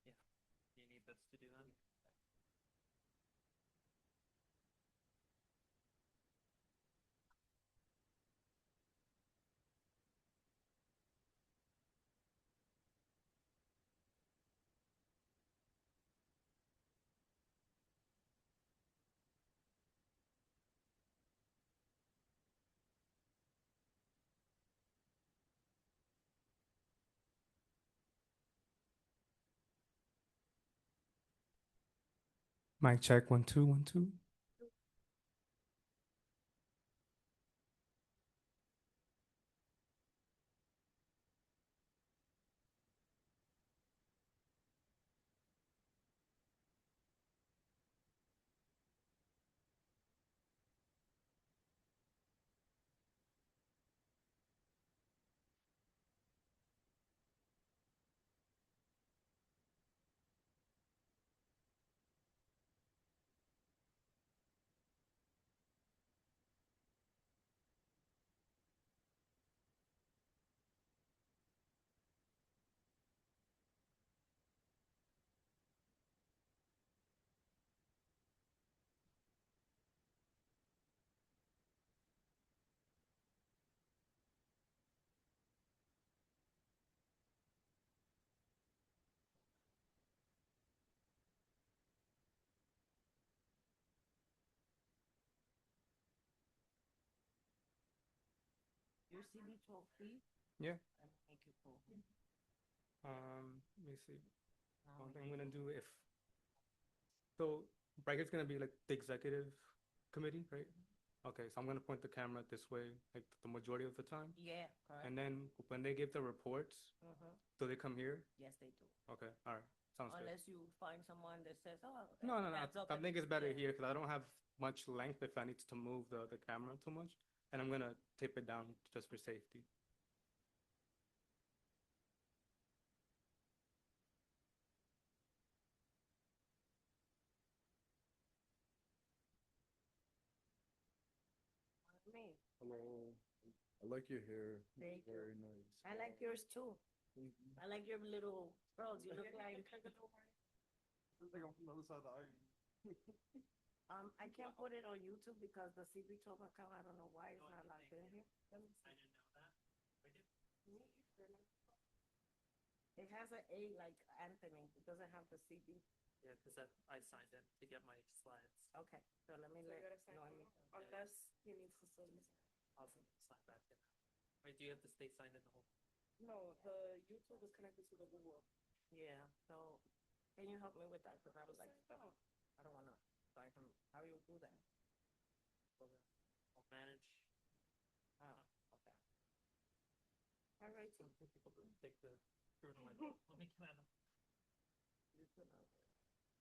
Yeah. You need this to do that? Mic check, 1 2 1 2. Your CB 12 feet. Yeah. Make it full. Let me see. One thing I'm gonna do if so bracket's gonna be like the executive committee, right? Okay, so I'm gonna point the camera this way, like the majority of the time. Yeah, correct. And then when they give the reports, do they come here? Yes, they do. Okay, all right, sounds good. Unless you find someone that says, "Oh, No, no, no. heads up." I think it's better Yeah. here because I don't have much length if I need to move the camera too much, and I'm gonna tape it down just for safety. Me. Hello. I like your hair. Thank you. Very nice. I like yours too. I like your little curls. You look like. I'm from the other side of the island. I can't put it on YouTube because the CB12 account. I don't know why it's not logged in here. I didn't know that. We did. It has an A like Anthony. It doesn't have the CB. Yeah, because I signed in to get my slides. Okay, so let me let Noemi. Unless he needs to still use it. Awesome. Sign back in. Wait, do you have to stay signed in the whole? No, the YouTube is connected to the Google. Yeah, so can you help me with that? Because I was like, oh, I don't want to sign from. How do you do that? I'll manage. Oh, okay. All right. Some people take the screw in my let me come out.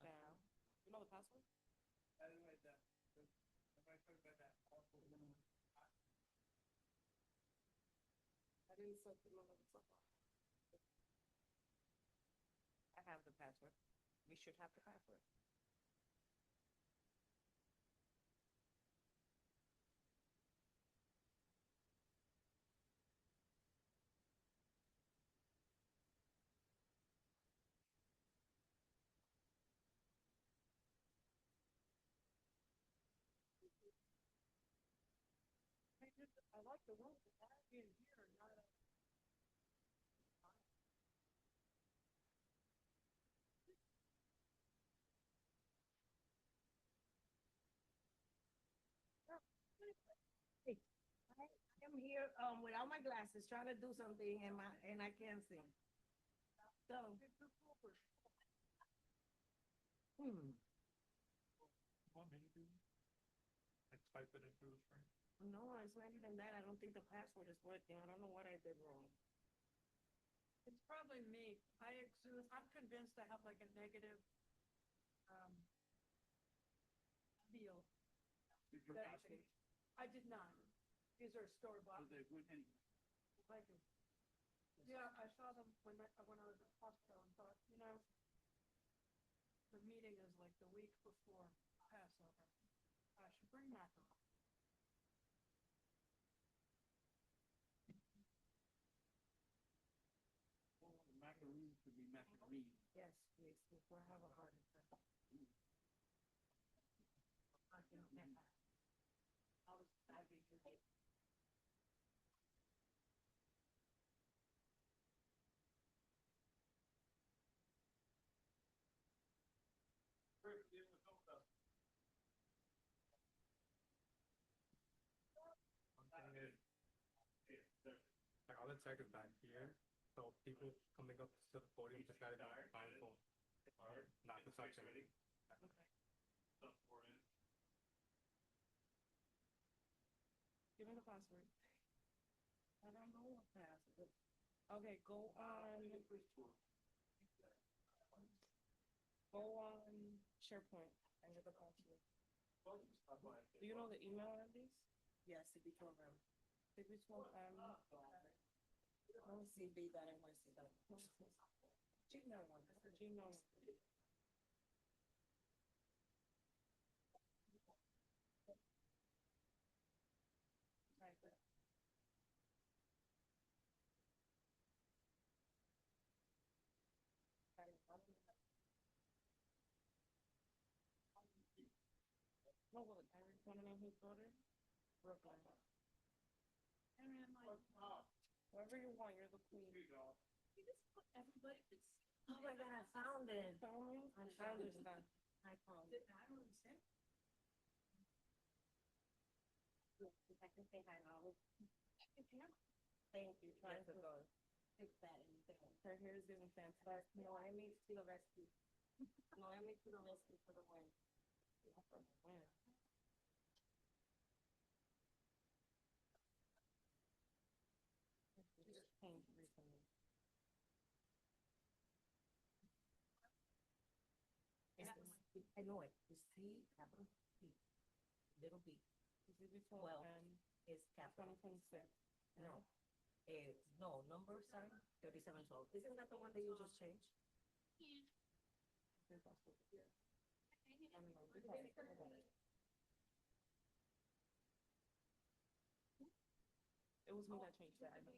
Yeah. You know the password? I didn't write that. If I put it back, I didn't set the none of the stuff off. I have the password. We should have the password. I like the room, but why are you in here and not Hey, I am here without my glasses trying to do something and I can't see. So, hmm. Want me to do? I type it into the screen. No, it's not even that. I don't think the password is working. I don't know what I did wrong. It's probably me. I'm convinced I have like a negative um deal. Did your That- password? I did not. These are store bought. They're good anyway. Thank you. Yeah, I saw them when I was at Costco and thought, the meeting is like the week before Passover. I should bring macaroni. The macaroon seems to be messing me. Yes, please, before I have a heart attack. One thing is, like all the tech is back here, so people coming up to the podium just gotta be mindful, or not to touch it. Give me the password. I don't know what password. Okay, go on SharePoint and get the password. Do you know the email at least? Yes, CB12M. CB12M. No CB that I want to see that. Gmail one. Gmail. Right there. No, well, Eric, wanna know whose daughter? Brooklyn. And I'm like, wherever you want, you're the queen. You just put everybody. Oh my God, I found it. Tell me. I understand. I found it. I don't understand. If I can say hi now. Thank you. Trying to go. Fix that anything. Her hair is getting fantastic. Noemi to the rescue. Noemi to the rescue for the win. For the win. Just changed recently. I know it. You see, capital B, little b. Well, Is capital. 2026. No. No, number, sorry, 3712. Isn't that the one that you just changed? It was me that changed that. I know.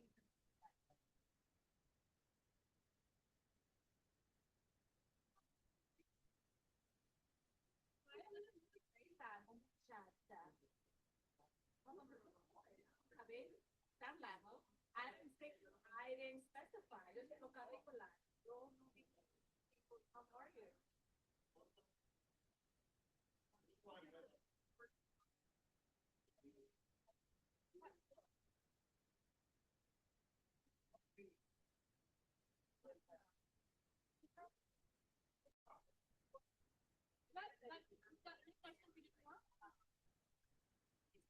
I didn't specify. Yo tengo curricular. Yo no dije. How are you?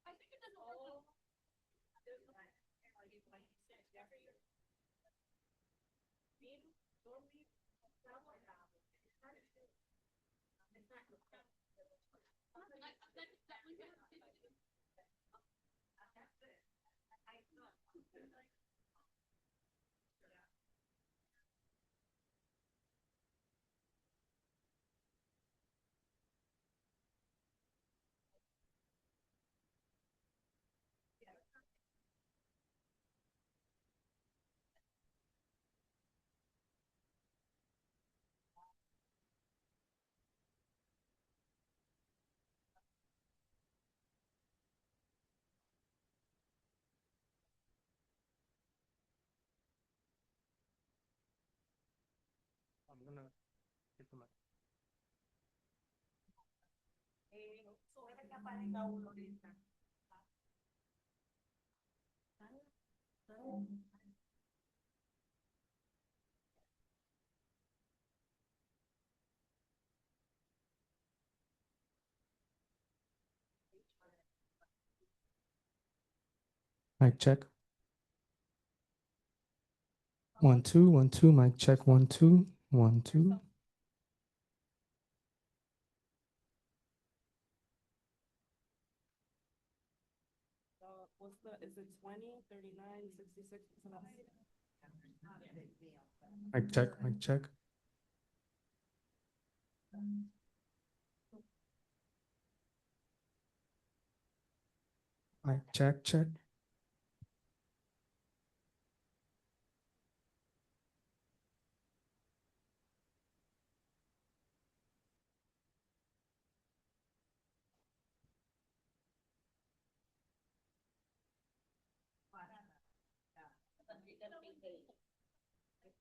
I think it doesn't work. I'm gonna hit the mic. Suena que aparezca uno ahorita. Mic check. 1 2 1 2. Mic check. 1 2 1 2. What's the, is it 20, 39, 66? Mic check. Mic check. Mic check. Check.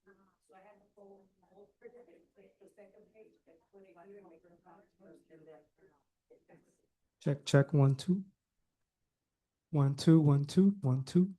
So I have the whole the second page, and put it here, make it first, and then. Check, 1 2. 1 2 1 2 1 2.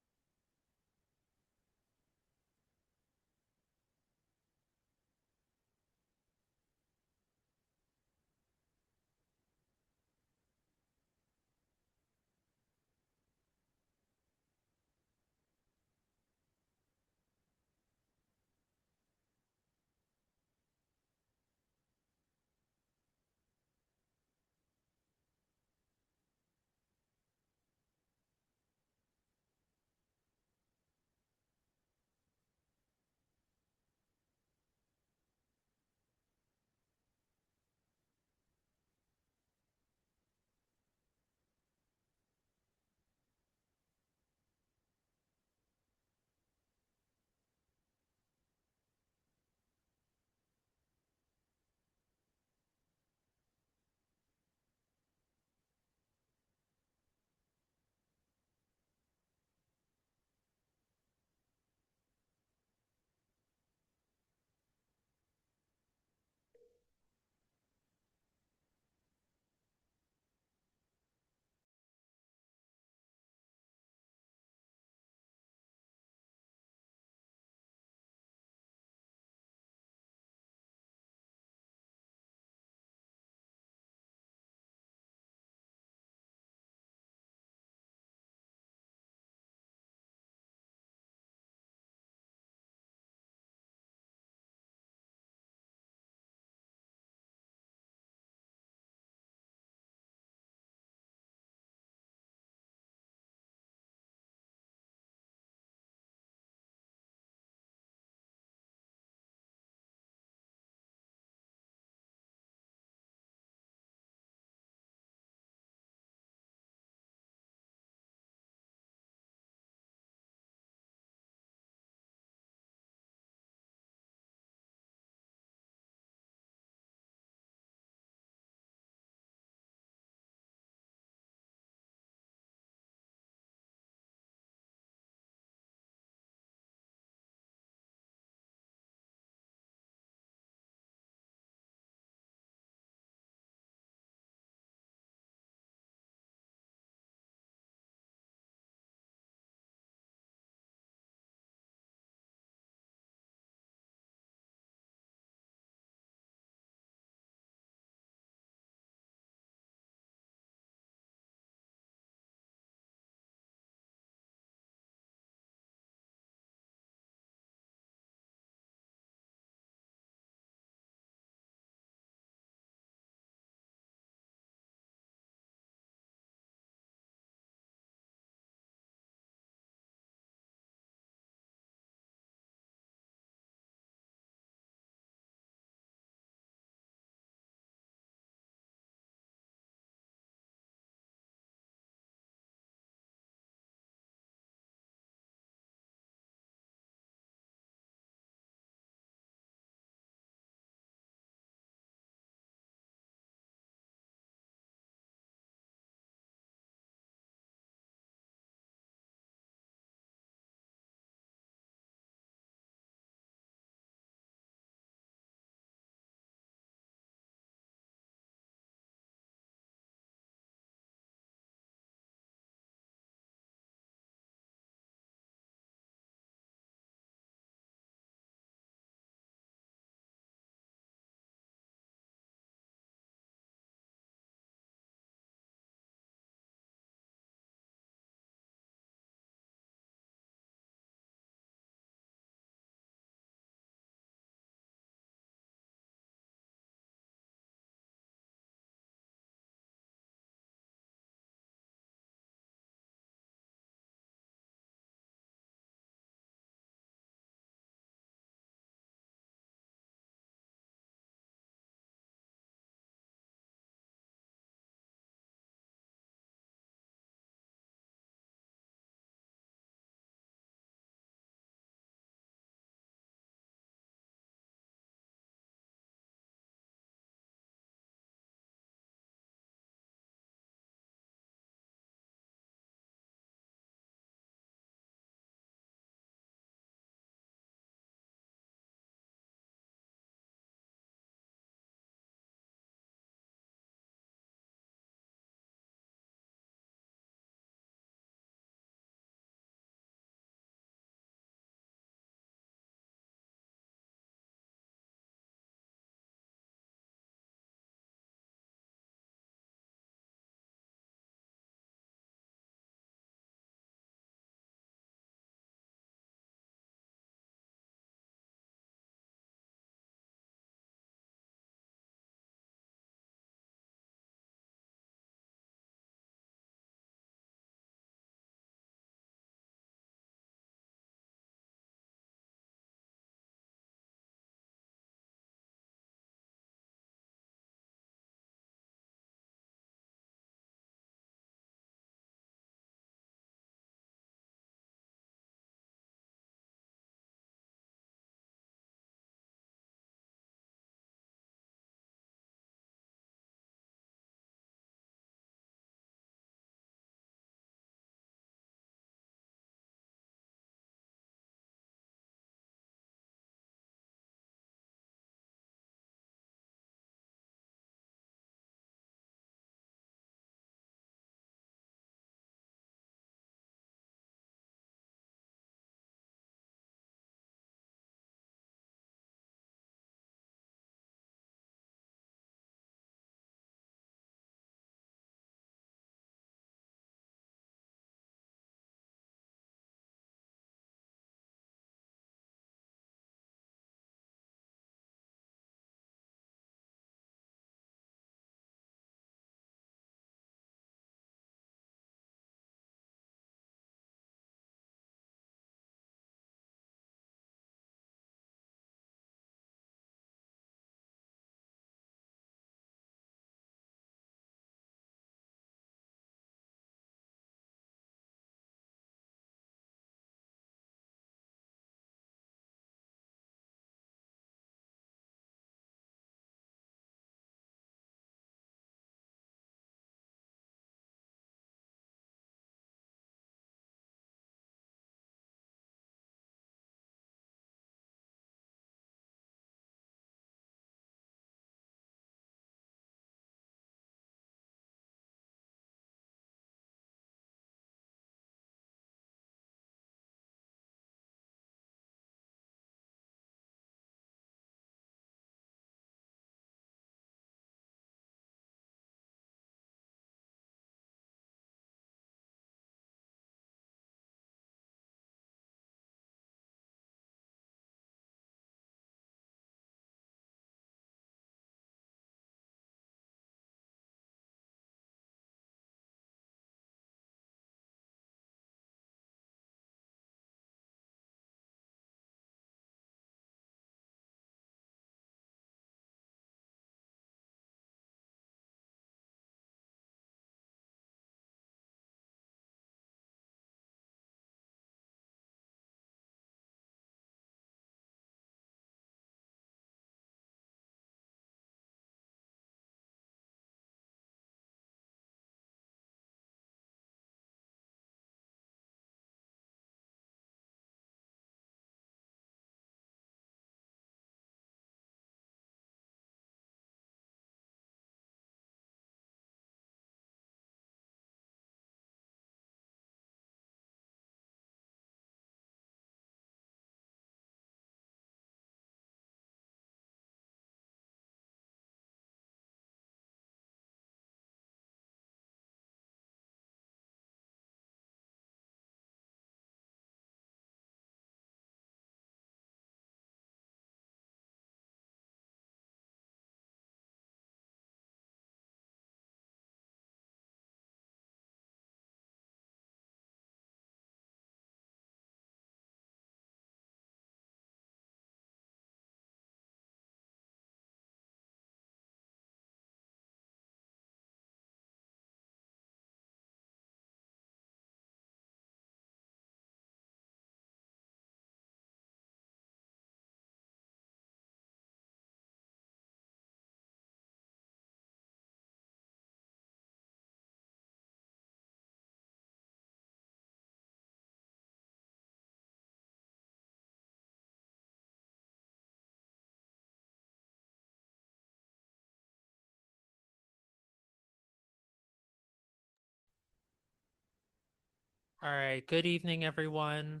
All right, good evening, everyone.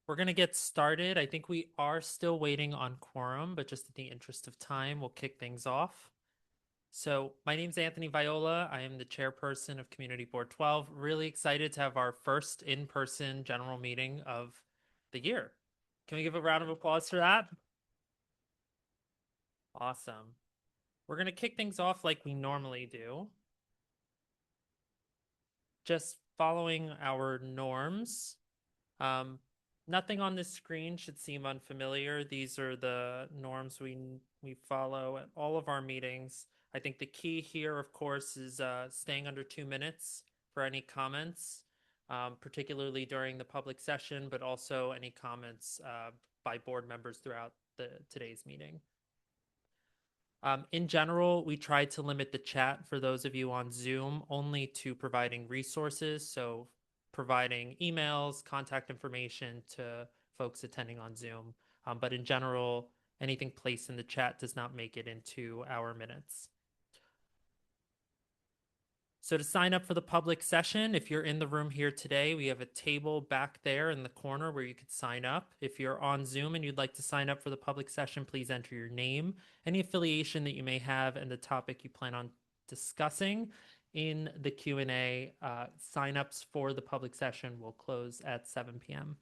We're going to get started. I think we are still waiting on quorum, but just in the interest of time, we'll kick things off. So, my name is Anthony Viola. I am the chairperson of Community Board 12. Really excited to have our first in-person general meeting of the year. Can we give a round of applause for that? Awesome. We're going to kick things off like we normally do. Just following our norms. Nothing on this screen should seem unfamiliar. These are the norms we follow at all of our meetings. I think the key here, of course, is staying under 2 minutes for any comments, particularly during the public session, but also any comments by board members throughout today's meeting. In general, we try to limit the chat for those of you on Zoom only to providing resources. So providing emails, contact information to folks attending on Zoom. But in general, anything placed in the chat does not make it into our minutes. So to sign up for the public session, if you're in the room here today, we have a table back there in the corner where you could sign up. If you're on Zoom and you'd like to sign up for the public session, please enter your name, any affiliation that you may have, and the topic you plan on discussing. In the Q&A, signups for the public session will close at 7 p.m.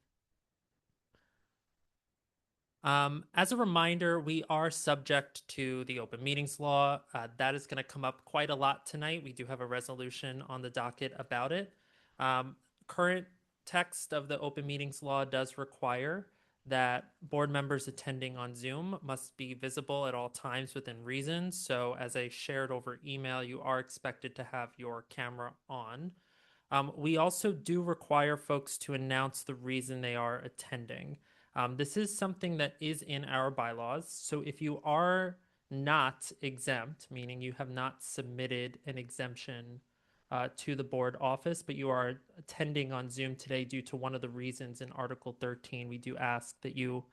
As a reminder, we are subject to the open meetings law. That is going to come up quite a lot tonight. We do have a resolution on the docket about it. Current text of the open meetings law does require that board members attending on Zoom must be visible at all times within reason. So as I shared over email, you are expected to have your camera on. We also do require folks to announce the reason they are attending. This is something that is in our bylaws. So if you are not exempt, meaning you have not submitted an exemption to the board office, but you are attending on Zoom today due to one of the reasons in Article 13, we do ask that you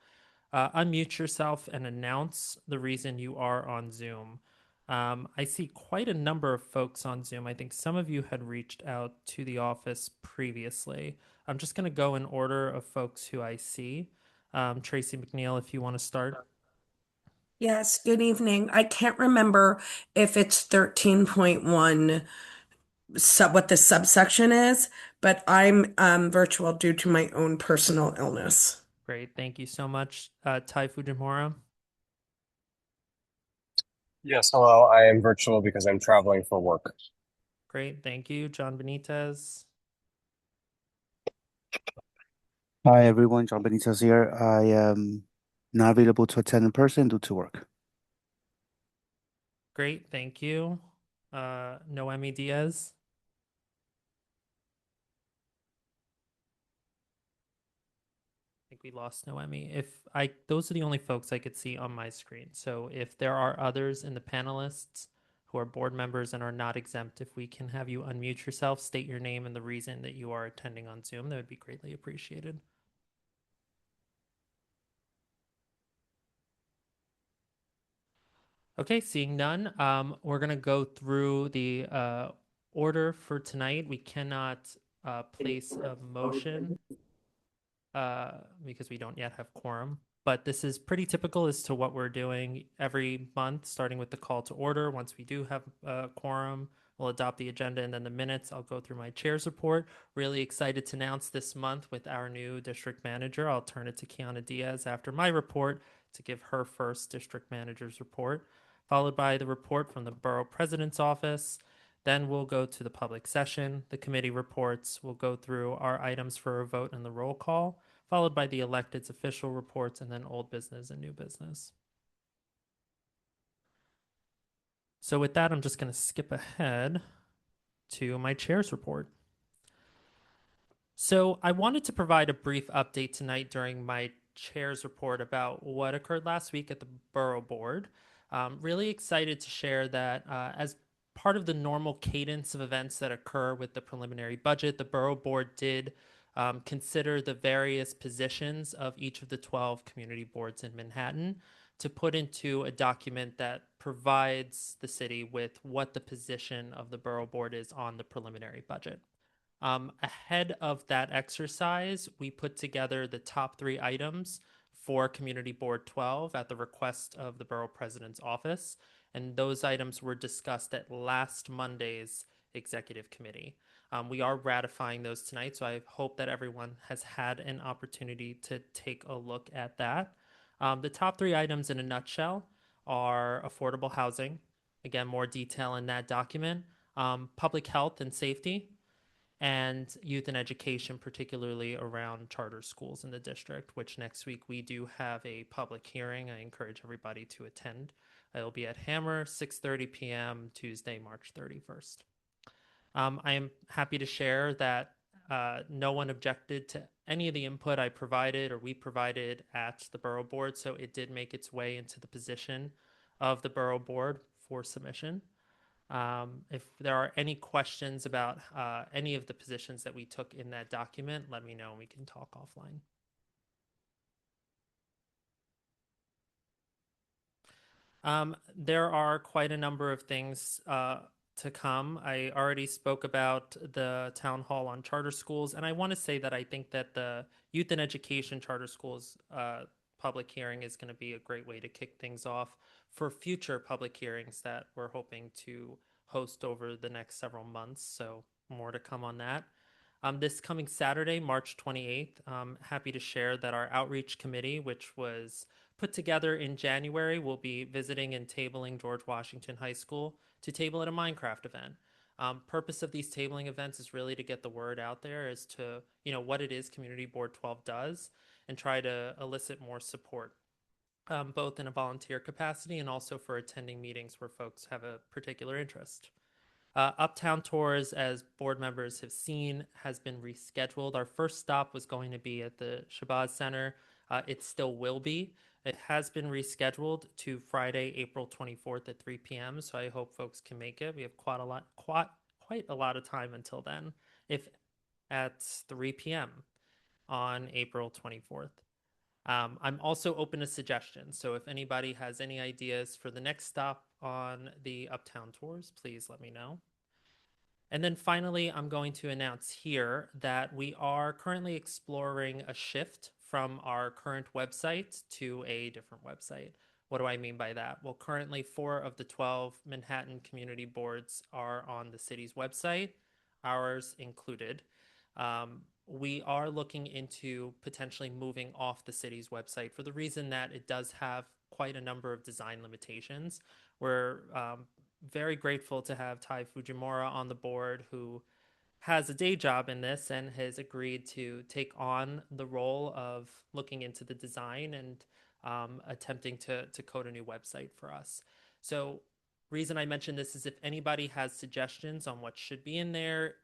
unmute yourself and announce the reason you are on Zoom. I see quite a number of folks on Zoom. I think some of you had reached out to the office previously. I'm just going to go in order of folks who I see. Tracy McNeil, if you want to start. Yes, good evening. I can't remember if it's 13.1 what the subsection is, but I'm virtual due to my own personal illness. Great, thank you so much. Tai Fujimura. Yes, hello. I am virtual because I'm traveling for work. Great, thank you. John Benitez. Hi everyone, John Benitez here. I am not available to attend in person due to work. Great, thank you. Noemi Diaz. I think we lost Noemi. Those are the only folks I could see on my screen. So if there are others in the panelists who are board members and are not exempt, if we can have you unmute yourself, state your name and the reason that you are attending on Zoom, that would be greatly appreciated. Okay, seeing none, we're going to go through the order for tonight. We cannot place a motion because we don't yet have quorum. But this is pretty typical as to what we're doing every month, starting with the call to order. Once we do have a quorum, we'll adopt the agenda and then the minutes. I'll go through my chair's report. Really excited to announce this month with our new district manager. I'll turn it to Kiana Diaz after my report to give her first district manager's report, followed by the report from the borough president's office. Then we'll go to the public session, the committee reports. We'll go through our items for a vote and the roll call, followed by the elected's official reports, and then old business and new business. So with that, I'm just going to skip ahead to my chair's report. So I wanted to provide a brief update tonight during my chair's report about what occurred last week at the Borough Board. Really excited to share that as part of the normal cadence of events that occur with the preliminary budget, the Borough Board did consider the various positions of each of the 12 community boards in Manhattan to put into a document that provides the city with what the position of the Borough Board is on the preliminary budget. Ahead of that exercise, we put together the top 3 items for Community Board 12 at the request of the Borough President's Office. And those items were discussed at last Monday's Executive Committee. We are ratifying those tonight, so I hope that everyone has had an opportunity to take a look at that. The top 3 items in a nutshell are affordable housing, again, more detail in that document, public health and safety, and youth and education, particularly around charter schools in the district, which next week we do have a public hearing. I encourage everybody to attend. It'll be at Hammer, 6:30 p.m., Tuesday, March 31st. I am happy to share that no one objected to any of the input I provided or we provided at the Borough Board, so it did make its way into the position of the Borough Board for submission. If there are any questions about any of the positions that we took in that document, let me know and we can talk offline. There are quite a number of things to come. I already spoke about the town hall on charter schools, and I want to say that I think that the youth and education charter schools public hearing is going to be a great way to kick things off for future public hearings that we're hoping to host over the next several months. So more to come on that. This coming Saturday, March 28th, I'm happy to share that our outreach committee, which was put together in January, will be visiting and tabling George Washington High School to table at a Minecraft event. Purpose of these tabling events is really to get the word out there as to, what it is Community Board 12 does and try to elicit more support, both in a volunteer capacity and also for attending meetings where folks have a particular interest. Uptown Tours, as board members have seen, has been rescheduled. Our first stop was going to be at the Shabazz Center. It still will be. It has been rescheduled to Friday, April 24th at 3 p.m. So I hope folks can make it. We have quite a lot of time until then, if at 3 p.m. on April 24th. I'm also open to suggestions. So if anybody has any ideas for the next stop on the Uptown Tours, please let me know. And then finally, I'm going to announce here that we are currently exploring a shift from our current website to a different website. What do I mean by that? Well, currently 4 of the 12 Manhattan community boards are on the city's website, ours included. We are looking into potentially moving off the city's website for the reason that it does have quite a number of design limitations. We're very grateful to have Tai Fujimura on the board, who has a day job in this and has agreed to take on the role of looking into the design and attempting to code a new website for us. So reason I mention this is if anybody has suggestions on what should be in there,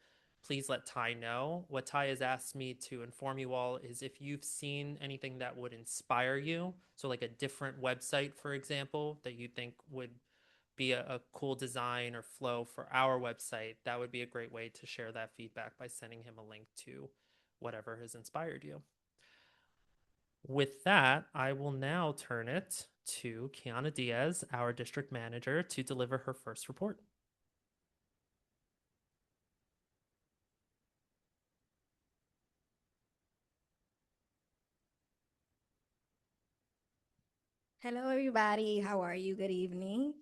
please let Tai know. What Tai has asked me to inform you all is if you've seen anything that would inspire you, so like a different website, for example, that you think would be a cool design or flow for our website, that would be a great way to share that feedback by sending him a link to whatever has inspired you. With that, I will now turn it to Kiana Diaz, our district manager, to deliver her first report. Hello, everybody. How are you? Good evening.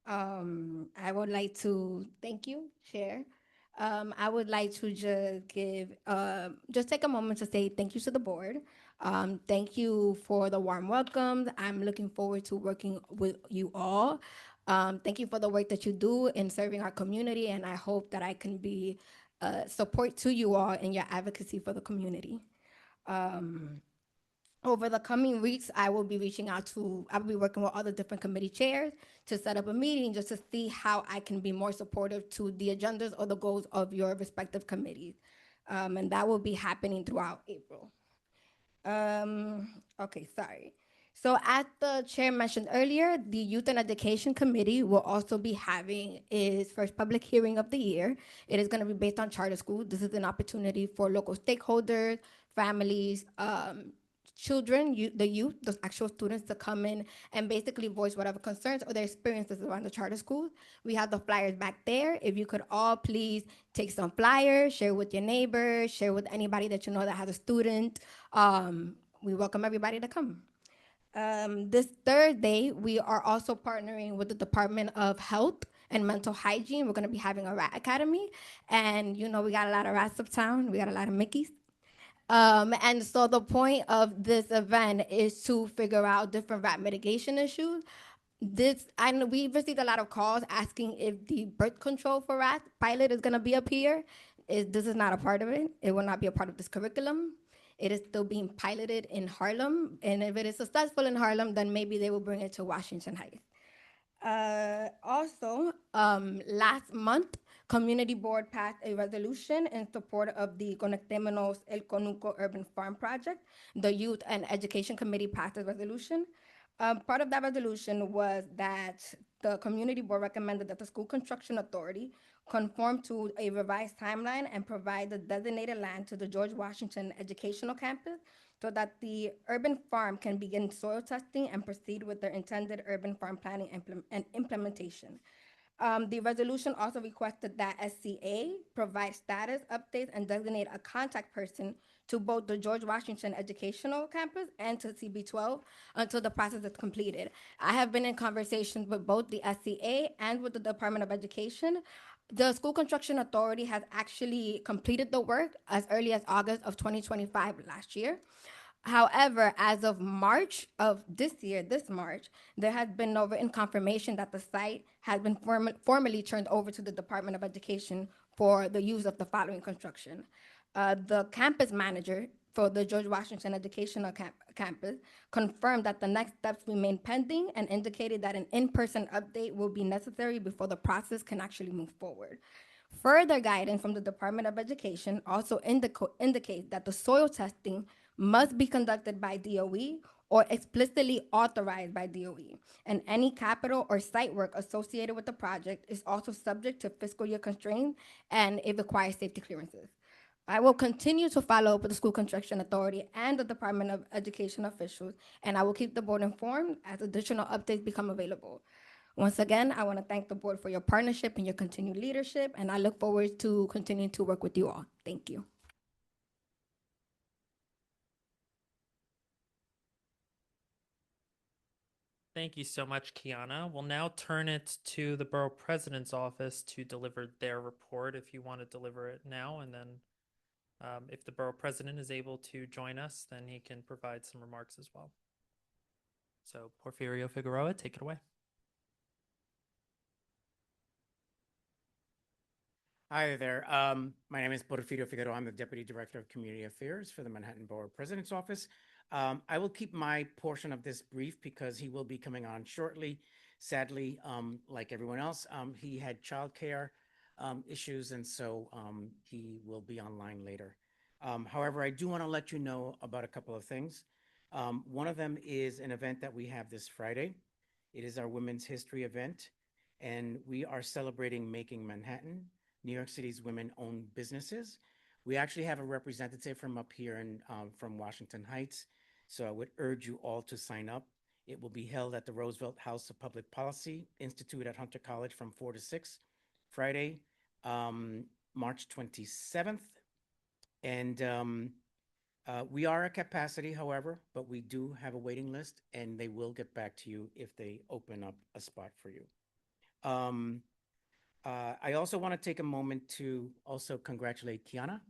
I would like to thank you, Chair. I would like to just take a moment to say thank you to the board. Thank you for the warm welcome. I'm looking forward to working with you all. Thank you for the work that you do in serving our community, and I hope that I can be support to you all in your advocacy for the community. Over the coming weeks, I will be working with all the different committee chairs to set up a meeting just to see how I can be more supportive to the agendas or the goals of your respective committees. And that will be happening throughout April. Okay, sorry. So as the chair mentioned earlier, the Youth and Education Committee will also be having its first public hearing of the year. It is going to be based on charter schools. This is an opportunity for local stakeholders, families, children, the youth, the actual students to come in and basically voice whatever concerns or their experiences around the charter schools. We have the flyers back there. If you could all please take some flyers, share with your neighbors, share with anybody that you know that has a student. We welcome everybody to come. This Thursday, we are also partnering with the Department of Health and Mental Hygiene. We're going to be having a rat academy. And, you know, we got a lot of rats uptown. We got a lot of Mickeys. And so the point of this event is to figure out different rat mitigation issues. I know we've received a lot of calls asking if the birth control for rats pilot is going to be up here. This is not a part of it. It will not be a part of this curriculum. It is still being piloted in Harlem, and if it is successful in Harlem, then maybe they will bring it to Washington Heights. Last month, Community Board passed a resolution in support of the Conectémonos El Conuco Urban Farm Project. The Youth and Education Committee passed a resolution. Part of that resolution was that the Community Board recommended that the School Construction Authority conform to a revised timeline and provide the designated land to the George Washington Educational Campus so that the urban farm can begin soil testing and proceed with their intended urban farm planning and implementation. The resolution also requested that SCA provide status updates and designate a contact person to both the George Washington Educational Campus and to CB12 until the process is completed. I have been in conversations with both the SCA and with the Department of Education. The School Construction Authority has actually completed the work as early as August of 2025 last year. However, as of March of this year, this March, there has been no written confirmation that the site has been formally turned over to the Department of Education for the use of the following construction. The campus manager for the George Washington Educational Campus confirmed that the next steps remain pending and indicated that an in-person update will be necessary before the process can actually move forward. Further guidance from the Department of Education also indicates that the soil testing must be conducted by DOE or explicitly authorized by DOE, and any capital or site work associated with the project is also subject to fiscal year constraints and it requires safety clearances. I will continue to follow up with the School Construction Authority and the Department of Education officials, and I will keep the board informed as additional updates become available. Once again, I want to thank the board for your partnership and your continued leadership, and I look forward to continuing to work with you all. Thank you. Thank you so much, Kiana. We'll now turn it to the Borough President's office to deliver their report if you want to deliver it now. And then if the Borough President is able to join us, then he can provide some remarks as well. So Porfirio Figueroa, take it away. Hi there. My name is Porfirio Figueroa. I'm the Deputy Director of Community Affairs for the Manhattan Borough President's Office. I will keep my portion of this brief because he will be coming on shortly. Sadly, like everyone else, he had childcare issues, and so he will be online later. However, I do want to let you know about a couple of things. One of them is an event that we have this Friday. It is our Women's History event, and we are celebrating Making Manhattan, New York City's women-owned businesses. We actually have a representative from up here from Washington Heights, so I would urge you all to sign up. It will be held at the Roosevelt House of Public Policy Institute at Hunter College from 4 to 6, Friday, March 27th. And we are at capacity, however, but we do have a waiting list, and they will get back to you if they open up a spot for you. I also want to take a moment to also congratulate Kiana.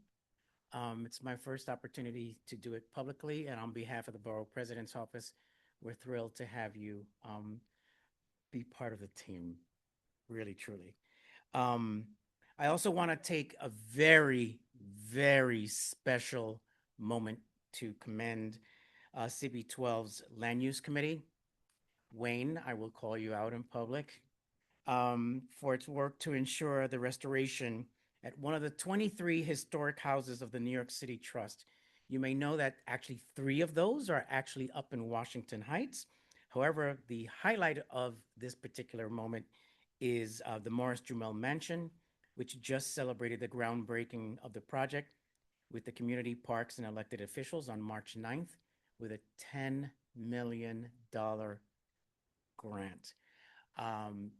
It's my first opportunity to do it publicly, and on behalf of the Borough President's Office, we're thrilled to have you be part of the team, really, truly. I also want to take a very, very special moment to commend CB12's Land Use Committee. Wayne, I will call you out in public. For its work to ensure the restoration at one of the 23 historic houses of the New York City Trust. You may know that actually 3 of those are actually up in Washington Heights. However, the highlight of this particular moment is the Morris Jumel Mansion, which just celebrated the groundbreaking of the project with the community parks and elected officials on March 9th. with a $10 million grant.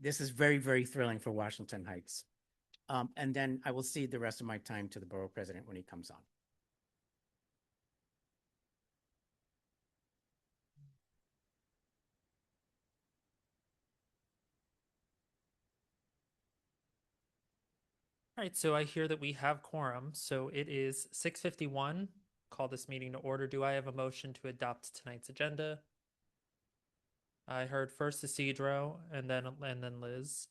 This is very, very thrilling for Washington Heights. And then I will cede the rest of my time to the borough president when he comes on. All right, so I hear that we have quorum, so it is 6:51. Call this meeting to order. Do I have a motion to adopt tonight's agenda? I heard first Isidro and then Liz.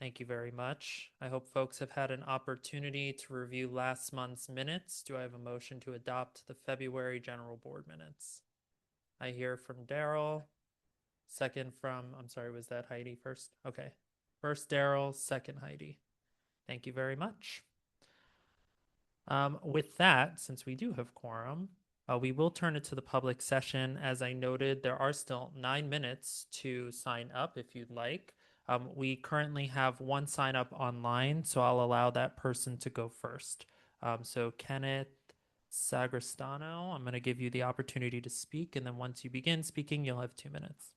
Thank you very much. I hope folks have had an opportunity to review last month's minutes. Do I have a motion to adopt the February General Board minutes? I hear from Daryl. Second from, I'm sorry, was that Heidi first? Okay. First Daryl, second Heidi. Thank you very much. With that, since we do have quorum, we will turn it to the public session. As I noted, there are still 9 minutes to sign up if you'd like. We currently have one sign up online, so I'll allow that person to go first. So Kenneth Sagristano, I'm going to give you the opportunity to speak, and then once you begin speaking, you'll have 2 minutes.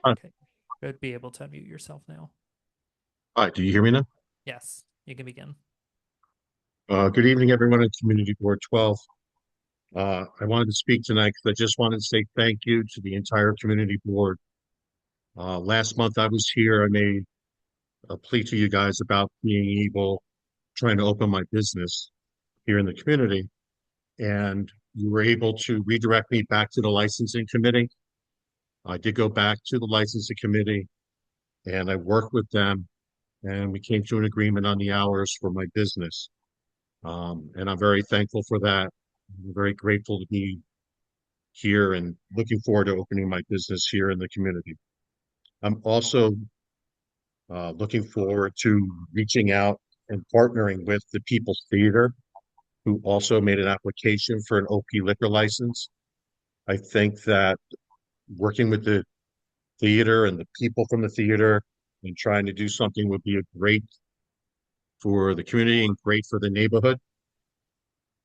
Okay, should be able to unmute yourself now. All right, do you hear me now? Yes, you can begin. Good evening, everyone at Community Board 12. I wanted to speak tonight because I just wanted to say thank you to the entire Community Board. Last month I was here. I made a plea to you guys about trying to open my business here in the community. And you were able to redirect me back to the licensing committee. I did go back to the licensing committee and I worked with them and we came to an agreement on the hours for my business. And I'm very thankful for that. I'm very grateful to be here and looking forward to opening my business here in the community. I'm also looking forward to reaching out and partnering with the People's Theater, who also made an application for an OP liquor license. I think that working with the theater and the people from the theater and trying to do something would be great for the community and great for the neighborhood.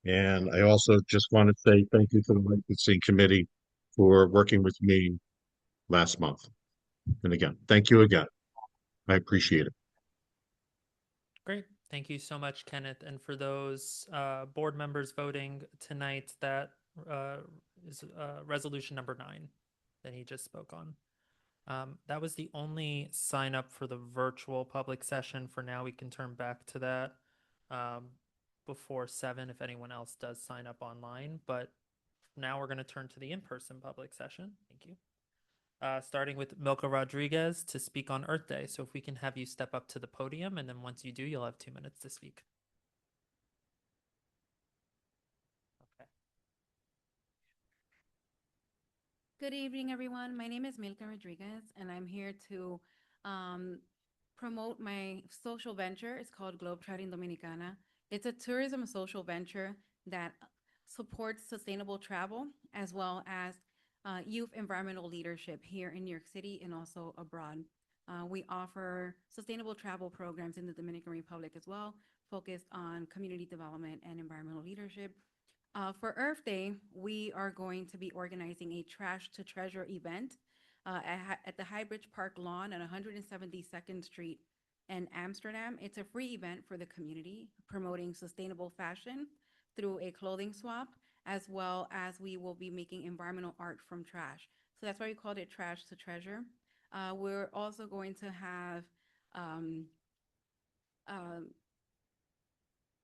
And I also just want to say thank you to the licensing committee for working with me last month. And again, thank you again. I appreciate it. Great. Thank you so much, Kenneth. And for those board members voting tonight, that is resolution number 9 that he just spoke on. That was the only sign up for the virtual public session. For now, we can turn back to that before 7 if anyone else does sign up online. But now we're going to turn to the in-person public session. Thank you. Starting with Milka Rodriguez to speak on Earth Day. So if we can have you step up to the podium, and then once you do, you'll have 2 minutes to speak. Okay. Good evening, everyone. My name is Milka Rodriguez, and I'm here to promote my social venture. It's called Globetrotting Dominicana. It's a tourism social venture that supports sustainable travel as well as youth environmental leadership here in New York City and also abroad. We offer sustainable travel programs in the Dominican Republic as well, focused on community development and environmental leadership. For Earth Day, we are going to be organizing a Trash to Treasure event at the Highbridge Park lawn on 172nd Street in Amsterdam. It's a free event for the community, promoting sustainable fashion through a clothing swap, as well as we will be making environmental art from trash. So that's why we called it Trash to Treasure. We're also going to have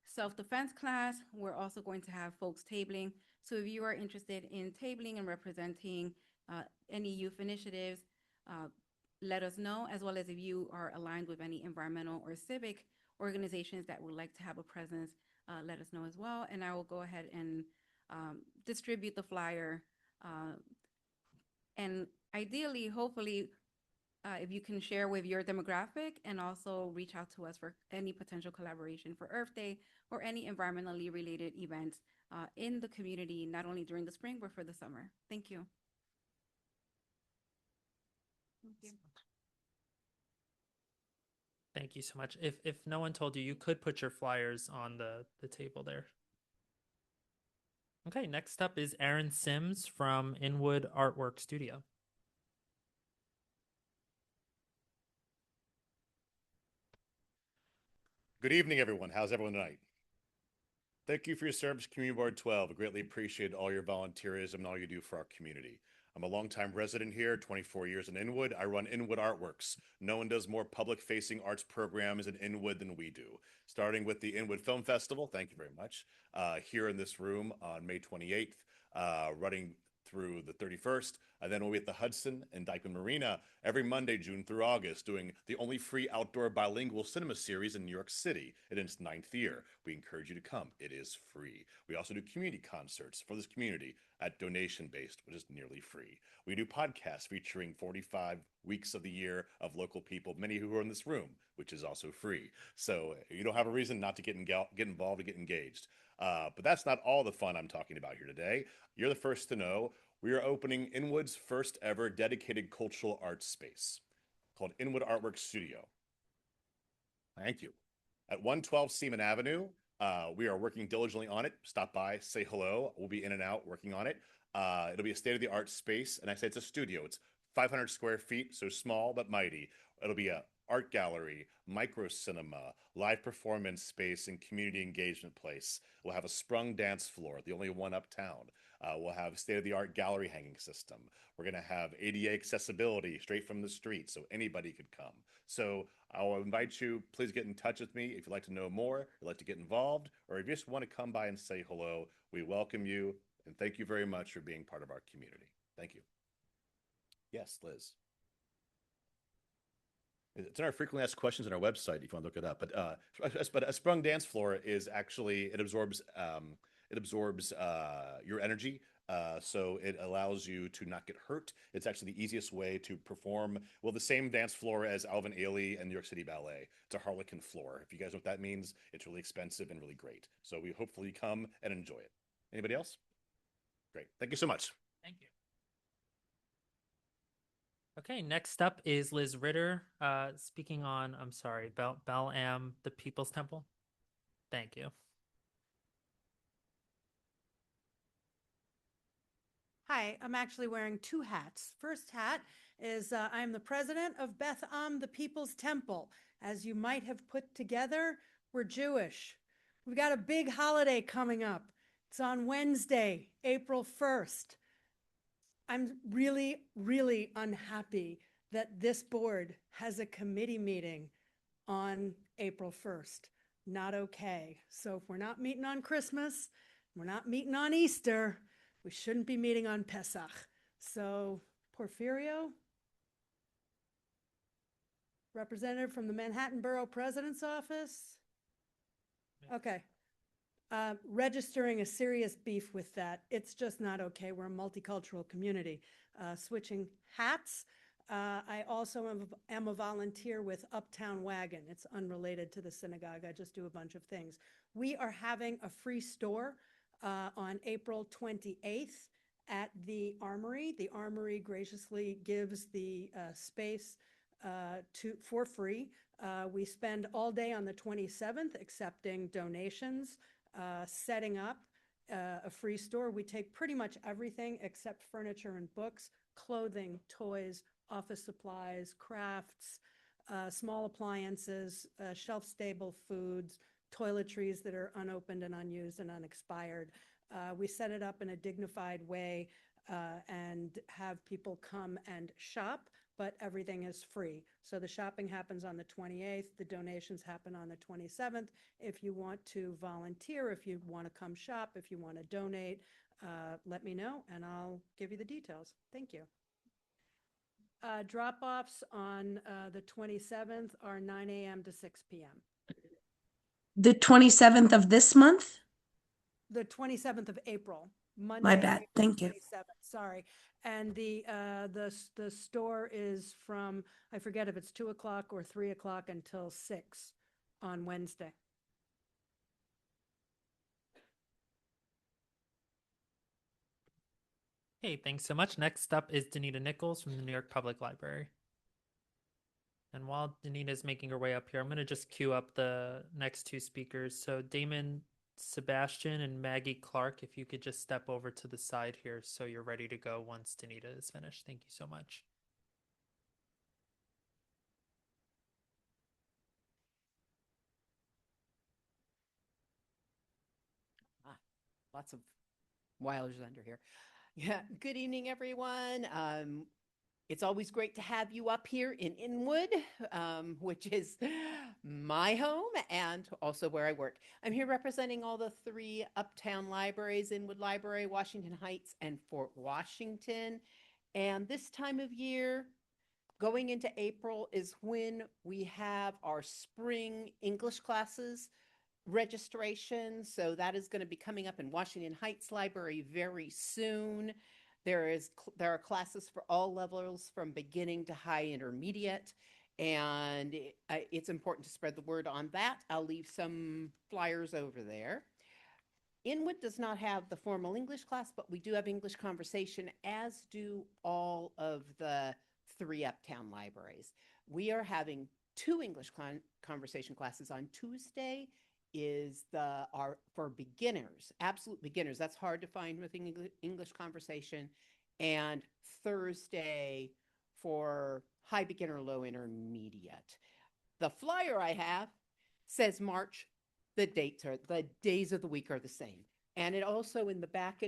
self-defense class. We're also going to have folks tabling. So if you are interested in tabling and representing any youth initiatives, let us know, as well as if you are aligned with any environmental or civic organizations that would like to have a presence, let us know as well. And I will go ahead and distribute the flyer. And ideally, hopefully, if you can share with your demographic and also reach out to us for any potential collaboration for Earth Day or any environmentally related events in the community, not only during the spring, but for the summer. Thank you. Thank you. Thank you so much. If no one told you, you could put your flyers on the table there. Okay, next up is Aaron Sims from Inwood Artwork Studio. Good evening, everyone. How's everyone tonight? Thank you for your service, Community Board 12. I greatly appreciate all your volunteerism and all you do for our community. I'm a longtime resident here, 24 years in Inwood. I run Inwood Artworks. No one does more public-facing arts programs in Inwood than we do. Starting with the Inwood Film Festival, thank you very much, here in this room on May 28th, running through the 31st. And then we'll be at the Hudson and Dyckman Marina every Monday, June through August, doing the only free outdoor bilingual cinema series in New York City in its 9th year. We encourage you to come. It is free. We also do community concerts for this community at donation-based, which is nearly free. We do podcasts featuring 45 weeks of the year of local people, many who are in this room, which is also free. So you don't have a reason not to get involved and get engaged. But that's not all the fun I'm talking about here today. You're the first to know. We are opening Inwood's first ever dedicated cultural arts space called Inwood Artwork Studio. Thank you. At 112 Seaman Avenue, we are working diligently on it. Stop by, say hello. We'll be in and out working on it. It'll be a state-of-the-art space, and I say it's a studio. It's 500 square feet, so small but mighty. It'll be a art gallery, micro cinema, live performance space, and community engagement place. We'll have a sprung dance floor, the only one uptown. We'll have state-of-the-art gallery hanging system. We're going to have ADA accessibility straight from the street, so anybody could come. So I'll invite you, please get in touch with me if you'd like to know more, you'd like to get involved, or if you just want to come by and say hello. We welcome you, and thank you very much for being part of our community. Thank you. Yes, Liz. It's in our frequently asked questions on our website if you want to look it up. But a sprung dance floor is actually, it absorbs your energy. So it allows you to not get hurt. It's actually the easiest way to perform, well, the same dance floor as Alvin Ailey and New York City Ballet. It's a Harlequin floor. If you guys know what that means, it's really expensive and really great. So we hopefully come and enjoy it. Anybody else? Great. Thank you so much. Thank you. Okay, next up is Liz Ritter, speaking on, I'm sorry, Bel-Am, the People's Temple. Thank you. Hi, I'm actually wearing two hats. First hat is I'm the president of Beth-Am, the People's Temple. As you might have put together, we're Jewish. We've got a big holiday coming up. It's on Wednesday, April 1st. I'm really, really unhappy that this board has a committee meeting on April 1st. Not okay. So if we're not meeting on Christmas, we're not meeting on Easter, we shouldn't be meeting on Pesach. So Porfirio, representative from the Manhattan Borough President's Office. Okay. Registering a serious beef with that. It's just not okay. We're a multicultural community. Switching hats. I also am a volunteer with Uptown Wagon. It's unrelated to the synagogue. I just do a bunch of things. We are having a free store on April 28th at the Armory. The Armory graciously gives the space for free. We spend all day on the 27th accepting donations, setting up a free store. We take pretty much everything except furniture and books, clothing, toys, office supplies, crafts, small appliances, shelf-stable foods, toiletries that are unopened and unused and unexpired. We set it up in a dignified way and have people come and shop, but everything is free. So the shopping happens on the 28th, the donations happen on the 27th. If you want to volunteer, if you want to come shop, if you want to donate, let me know and I'll give you the details. Thank you. Drop-offs on the 27th are 9 a.m. to 6 p.m. The 27th of this month? The 27th of April, Monday. My bad. April Thank you. 27th, sorry. And the store is from, I forget if it's 2 o'clock or 3 o'clock until 6 on Wednesday. Hey, thanks so much. Next up is Danita Nichols from the New York Public Library. And while Danita's making her way up here, I'm going to just queue up the next two speakers. So Damon Sebastian and Maggie Clark, if you could just step over to the side here so you're ready to go once Danita is finished. Thank you so much. Lots of Weilers under here. Yeah, good evening, everyone. It's always great to have you up here in Inwood, which is my home and also where I work. I'm here representing all the three uptown libraries, Inwood Library, Washington Heights, and Fort Washington. And this time of year, going into April, is when we have our spring English classes registration. So that is going to be coming up in Washington Heights Library very soon. There are classes for all levels from beginning to high intermediate, and it's important to spread the word on that. I'll leave some flyers over there. Inwood does not have the formal English class, but we do have English conversation, as do all of the three uptown libraries. We are having two English conversation classes on Tuesday is for beginners, absolute beginners. That's hard to find with English conversation. And Thursday for high beginner, low intermediate. The flyer I have says March. The days of the week are the same. And it also in the back,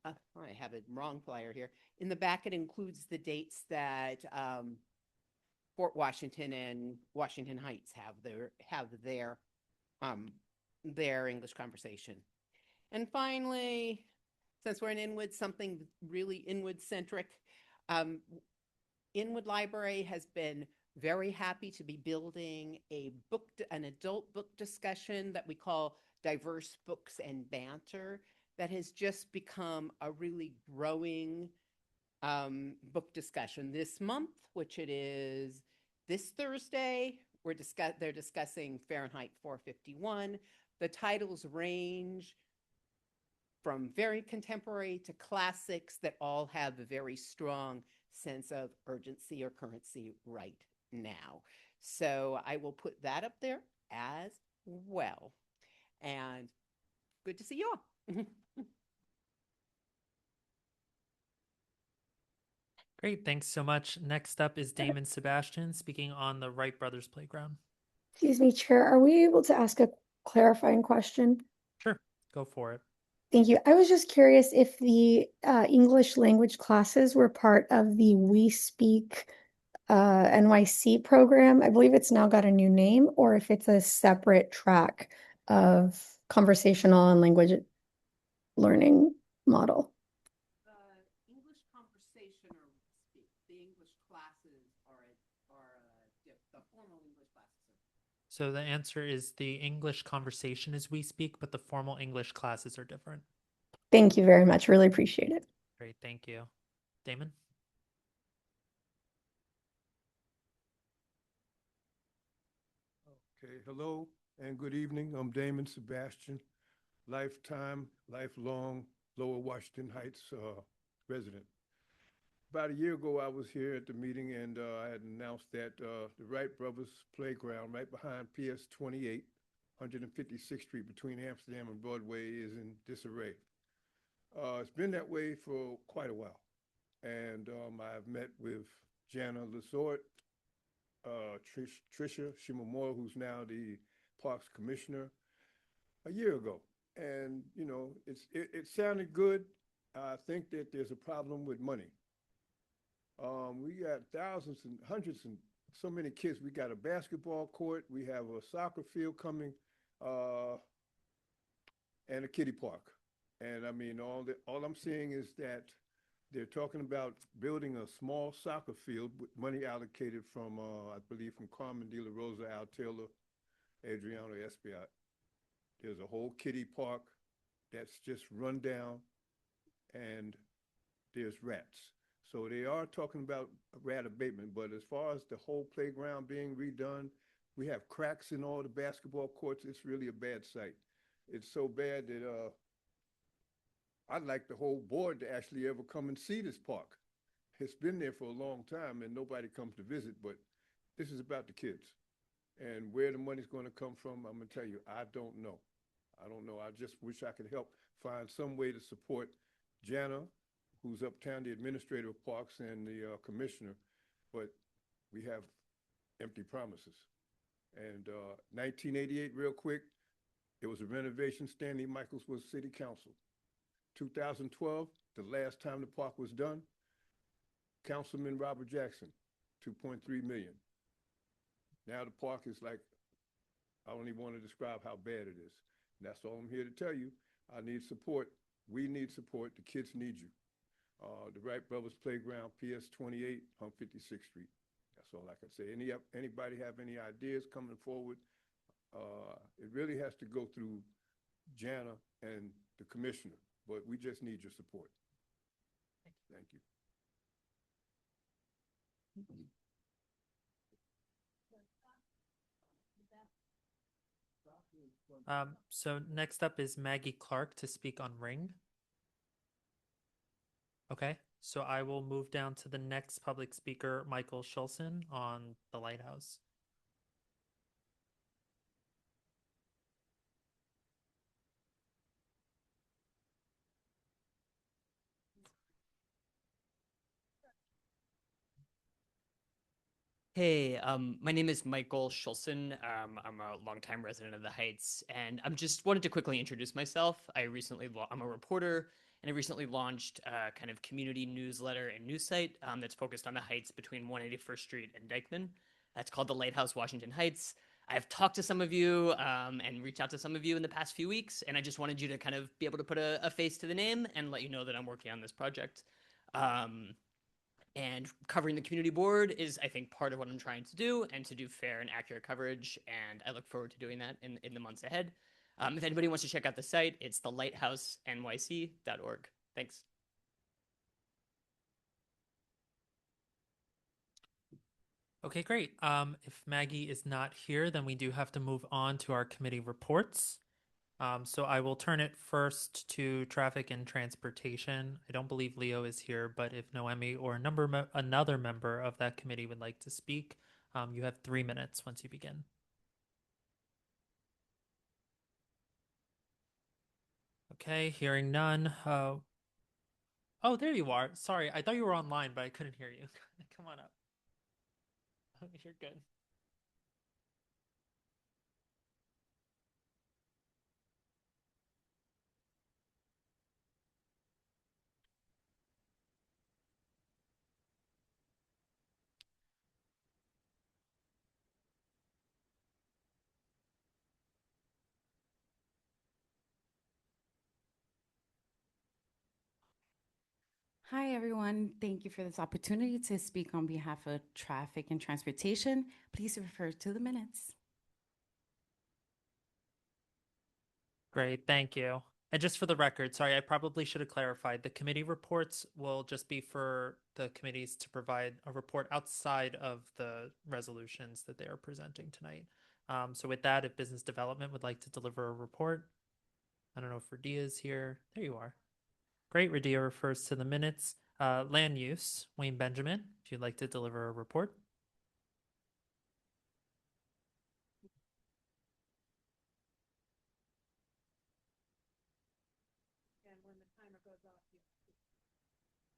I have a wrong flyer here. In the back, it includes the dates that Fort Washington and Washington Heights have their English conversation. And finally, since we're in Inwood, something really Inwood centric, Inwood Library has been very happy to be building an adult book discussion that we call Diverse Books and Banter, that has just become a really growing book discussion this month, which it is this Thursday. They're discussing Fahrenheit 451. The titles range from very contemporary to classics that all have a very strong sense of urgency or currency right now. So I will put that up there as well. And good to see you all. Great, thanks so much. Next up is Damon Sebastian speaking on the Wright Brothers Playground. Excuse me, Chair, are we able to ask a clarifying question? Sure, go for it. Thank you. I was just curious if the English language classes were part of the We Speak NYC program. I believe it's now got a new name, or if it's a separate track of conversational and language learning model. The English conversation or speak, the English classes the formal English classes. So the answer is the English conversation is We Speak, but the formal English classes are different. Thank you very much. Really appreciate it. Great, thank you. Damon? Okay, hello and good evening. I'm Damon Sebastian, lifelong Lower Washington Heights resident. About a year ago, I was here at the meeting and I had announced that the Wright Brothers Playground right behind PS 28, 156th Street between Amsterdam and Broadway is in disarray. It's been that way for quite a while. And I've met with Jana Lazort, Tricia Shimomura, who's now the Parks Commissioner, a year ago. And, you know, it sounded good. I think that there's a problem with money. We got thousands and hundreds and so many kids. We got a basketball court. We have a soccer field coming, and a kiddie park. And I mean, all I'm seeing is that they're talking about building a small soccer field with money allocated from, I believe, from Carmen De La Rosa, Al Taylor, Adriano Espiat. There's a whole kiddie park that's just run down, and there's rats. So they are talking about rat abatement, but as far as the whole playground being redone, we have cracks in all the basketball courts. It's really a bad sight. It's so bad that I'd like the whole board to actually ever come and see this park. It's been there for a long time and nobody comes to visit, but This is about the kids. And where the money's going to come from, I'm going to tell you, I don't know. I don't know. I just wish I could help find some way to support Jana, who's uptown, the administrator of parks, and the commissioner, but we have empty promises. And 1988, real quick, it was a renovation. Stanley Michaels was city council. 2012, the last time the park was done, Councilman Robert Jackson, 2.3 million. Now the park is like, I don't even want to describe how bad it is. And that's all I'm here to tell you. I need support. We need support. The kids need you. The Wright Brothers Playground, PS 28 on 56th Street. That's all I can say. Anybody have any ideas coming forward? It really has to go through Jana and the commissioner, but we just need your support. Thank you. So next up is Maggie Clark to speak on Ring. Okay, so I will move down to the next public speaker, Michael Schulzen, on the Lighthouse. Hey, my name is Michael Schulzen. I'm a longtime resident of the Heights, and I'm just wanted to quickly introduce myself. I'm a reporter, and I recently launched a kind of community newsletter and news site that's focused on the Heights between 181st Street and Dyckman. That's called the Lighthouse Washington Heights. I've talked to some of you and reached out to some of you in the past few weeks, and I just wanted you to kind of be able to put a face to the name and let you know that I'm working on this project. And covering the community board is, I think, part of what I'm trying to do, and to do fair and accurate coverage. And I look forward to doing that in the months ahead. If anybody wants to check out the site, it's thelighthousenyc.org. Thanks. Okay, great. If Maggie is not here, then we do have to move on to our committee reports. So I will turn it first to traffic and transportation. I don't believe Leo is here, but if Noemi or another member of that committee would like to speak, you have 3 minutes once you begin. Okay, hearing none. Oh, there you are. Sorry, I thought you were online, but I couldn't hear you. Come on up. You're good. Hi, everyone. Thank you for this opportunity to speak on behalf of traffic and transportation. Please refer to the minutes. Great, thank you. And just for the record, sorry, I probably should have clarified. The committee reports will just be for the committees to provide a report outside of the resolutions that they are presenting tonight. So with that, if business development would like to deliver a report, I don't know if Radia is here. There you are. Great, Radia refers to the minutes. Land use, Wayne Benjamin, if you'd like to deliver a report. And when the timer goes off,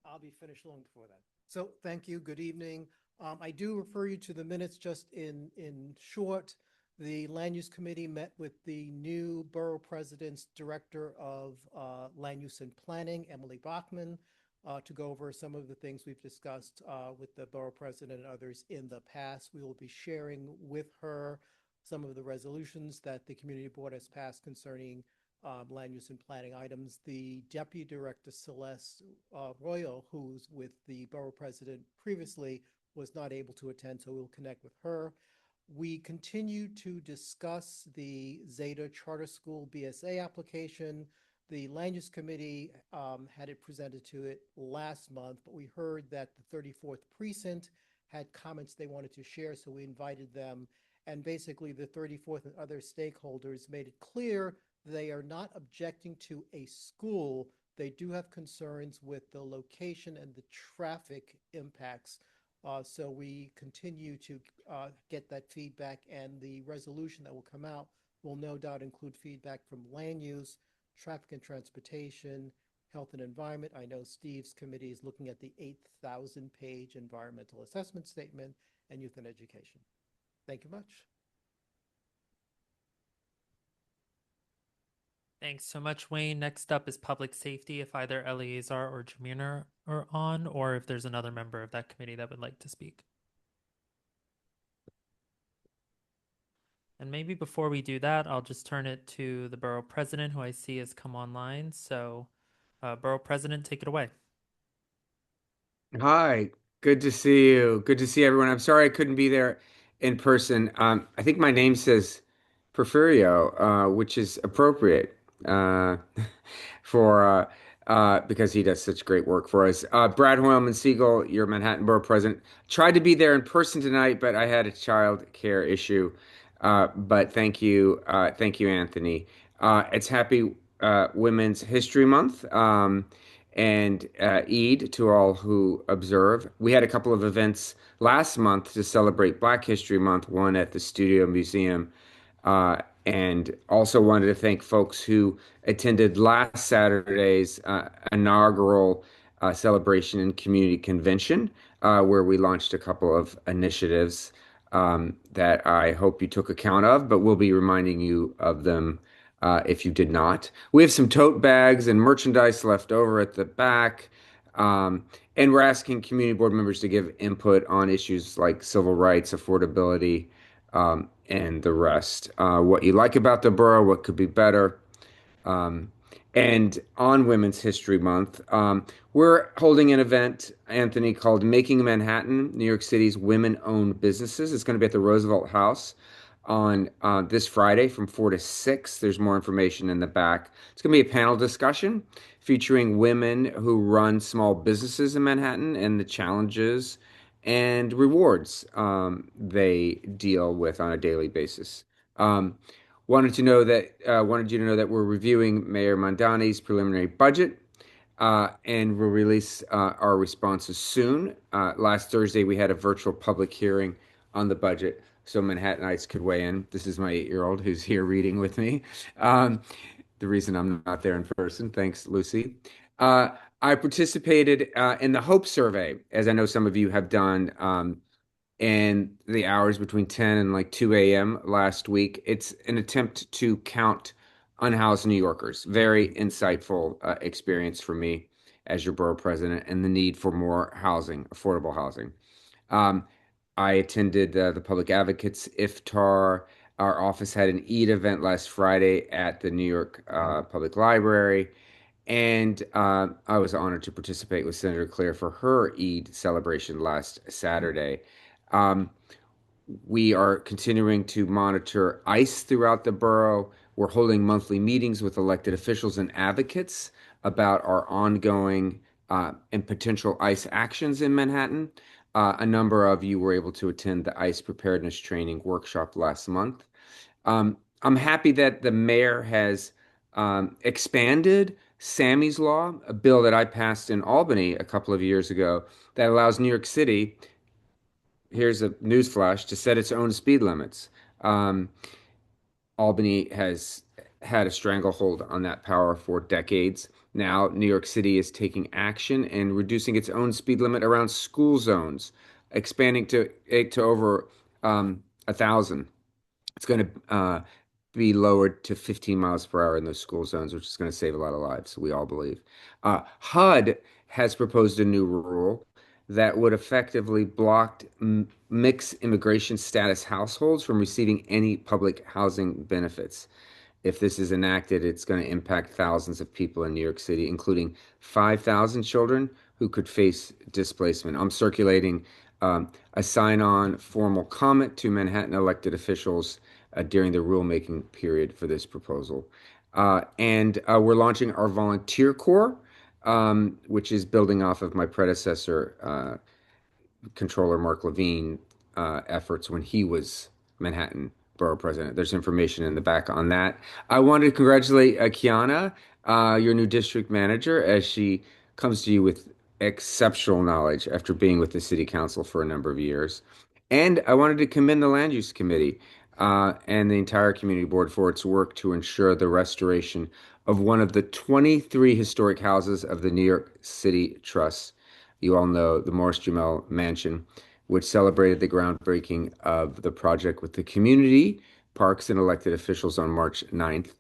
I'll be finished long before that. So thank you. Good evening. I do refer you to the minutes just in short. The Land Use Committee met with the new Borough President's Director of Land Use and Planning, Emily Bachman, to go over some of the things we've discussed with the Borough President and others in the past. We will be sharing with her some of the resolutions that the Community Board has passed concerning land use and planning items. The Deputy Director, Celeste Royal, who's with the Borough President previously, was not able to attend, so we'll connect with her. We continue to discuss the Zeta Charter School BSA application. The Land Use Committee had it presented to it last month, but we heard that the 34th Precinct had comments they wanted to share, so we invited them. And basically, the 34th and other stakeholders made it clear they are not objecting to a school. They do have concerns with the location and the traffic impacts So we continue to get that feedback, and the resolution that will come out will no doubt include feedback from land use, traffic and transportation, health and environment. I know Steve's committee is looking at the 8,000-page environmental assessment statement, and youth and education. Thank you much. Thanks so much, Wayne. Next up is public safety, if either Eleazar or Jamina are on, or if there's another member of that committee that would like to speak. And maybe before we do that, I'll just turn it to the borough president, who I see has come online. So, borough president, take it away. Hi, good to see you. Good to see everyone. I'm sorry I couldn't be there in person. I think my name says Porfirio, which is appropriate for because he does such great work for us. Brad Hoylman Siegel, your Manhattan Borough President, tried to be there in person tonight, but I had a child care issue. But thank you, Anthony. It's Happy Women's History Month. And Eid to all who observe. We had a couple of events last month to celebrate Black History Month, one at the Studio Museum, and also wanted to thank folks who attended last Saturday's inaugural celebration and community convention, where we launched a couple of initiatives that I hope you took account of, but we'll be reminding you of them if you did not. We have some tote bags and merchandise left over at the back. And we're asking community board members to give input on issues like civil rights, affordability, and the rest. What you like about the borough, what could be better. And on Women's History Month, we're holding an event, Anthony, called Making Manhattan, New York City's Women-Owned Businesses. It's going to be at the Roosevelt House on this Friday from 4 to 6. There's more information in the back. It's going to be a panel discussion featuring women who run small businesses in Manhattan and the challenges and rewards they deal with on a daily basis. Wanted you to know that we're reviewing Mayor Mondani's preliminary budget, and we'll release our responses soon. Last Thursday, we had a virtual public hearing on the budget, so Manhattanites could weigh in. This is my 8-year-old who's here reading with me. The reason I'm not there in person. Thanks, Lucy. I participated in the Hope Survey, as I know some of you have done, in the hours between 10 and like 2 a.m. last week. It's an attempt to count unhoused New Yorkers. Very insightful experience for me as your borough president, and the need for more housing, affordable housing. I attended the Public Advocates Iftar. Our office had an Eid event last Friday at the New York Public Library. And I was honored to participate with Senator Claire for her Eid celebration last Saturday. We are continuing to monitor ICE throughout the borough. We're holding monthly meetings with elected officials and advocates about our ongoing and potential ICE actions in Manhattan. A number of you were able to attend the ICE preparedness training workshop last month. I'm happy that the mayor has expanded Sammy's Law, a bill that I passed in Albany a couple of years ago that allows New York City, here's a newsflash, to set its own speed limits. Albany has had a stranglehold on that power for decades. Now, New York City is taking action and reducing its own speed limit around school zones, expanding to over 1,000. It's going to be lowered to 15 miles per hour in those school zones, which is going to save a lot of lives, we all believe. HUD has proposed a new rule that would effectively block mixed immigration status households from receiving any public housing benefits. If this is enacted, it's going to impact thousands of people in New York City, including 5,000 children who could face displacement. I'm circulating a sign-on formal comment to Manhattan elected officials during the rulemaking period for this proposal. And we're launching our volunteer corps, which is building off of my predecessor, Controller Mark Levine, efforts when he was Manhattan Borough President. There's information in the back on that. I wanted to congratulate Kiana, your new district manager, as she comes to you with exceptional knowledge after being with the city council for a number of years. And I wanted to commend the land use committee and the entire community board for its work to ensure the restoration of one of the 23 historic houses of the New York City Trust. You all know the Morris Jumel Mansion, which celebrated the groundbreaking of the project with the community, parks, and elected officials on March 9th.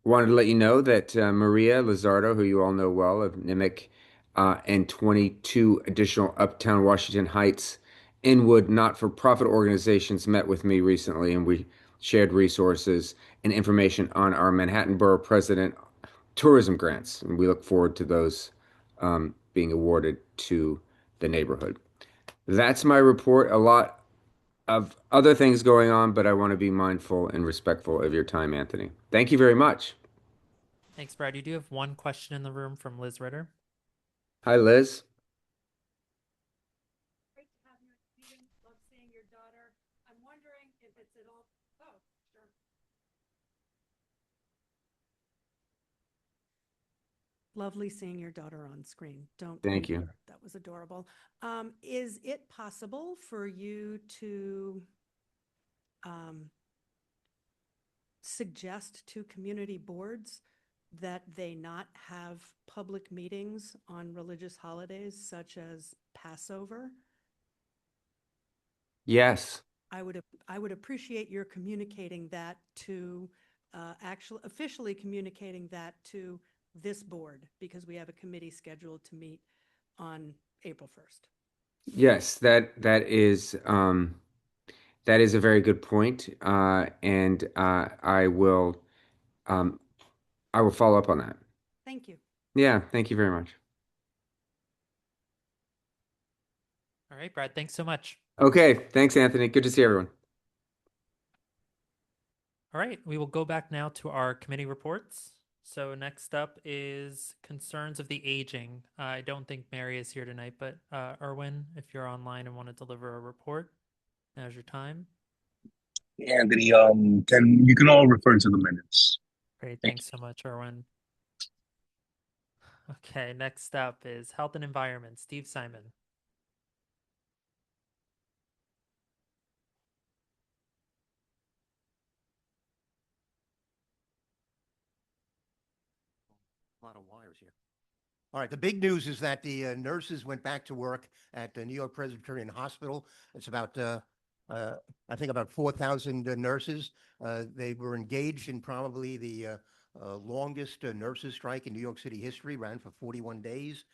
Wanted to let you know that Maria Lizardo, who you all know well of NIMIC, and 22 additional Uptown Washington Heights Inwood not-for-profit organizations met with me recently, and we shared resources and information on our Manhattan Borough President tourism grants, and we look forward to those being awarded to the neighborhood. That's my report. A lot of other things going on, but I want to be mindful and respectful of your time, Anthony. Thank you very much. Thanks, Brad. You do have one question in the room from Liz Ritter. Hi, Liz. Great to have you at the meeting. Love seeing your daughter. I'm wondering if it's at all, oh, sure. Lovely seeing your daughter on screen. Don't. Thank you. That was adorable. Is it possible for you to suggest to community boards that they not have public meetings on religious holidays such as Passover? Yes. I would appreciate your communicating that to, actually officially communicating that to this board, because we have a committee scheduled to meet on April 1st. Yes, that is a very good point, and I will follow up on that. Thank you. Yeah, thank you very much. All right, Brad, thanks so much. Okay, thanks, Anthony. Good to see everyone. All right, we will go back now to our committee reports. So next up is concerns of the aging. I don't think Mary is here tonight, but Erwin, if you're online and want to deliver a report, now's your time. Anthony, you can all refer to the minutes. Great, thanks so much, Erwin. Okay, next up is Health and Environment, Steve Simon. A lot of wires here. All right, the big news is that the nurses went back to work at the New York Presbyterian Hospital. It's about, I think about 4,000 nurses. They were engaged in probably the longest nurses strike in New York City history, ran for 41 days.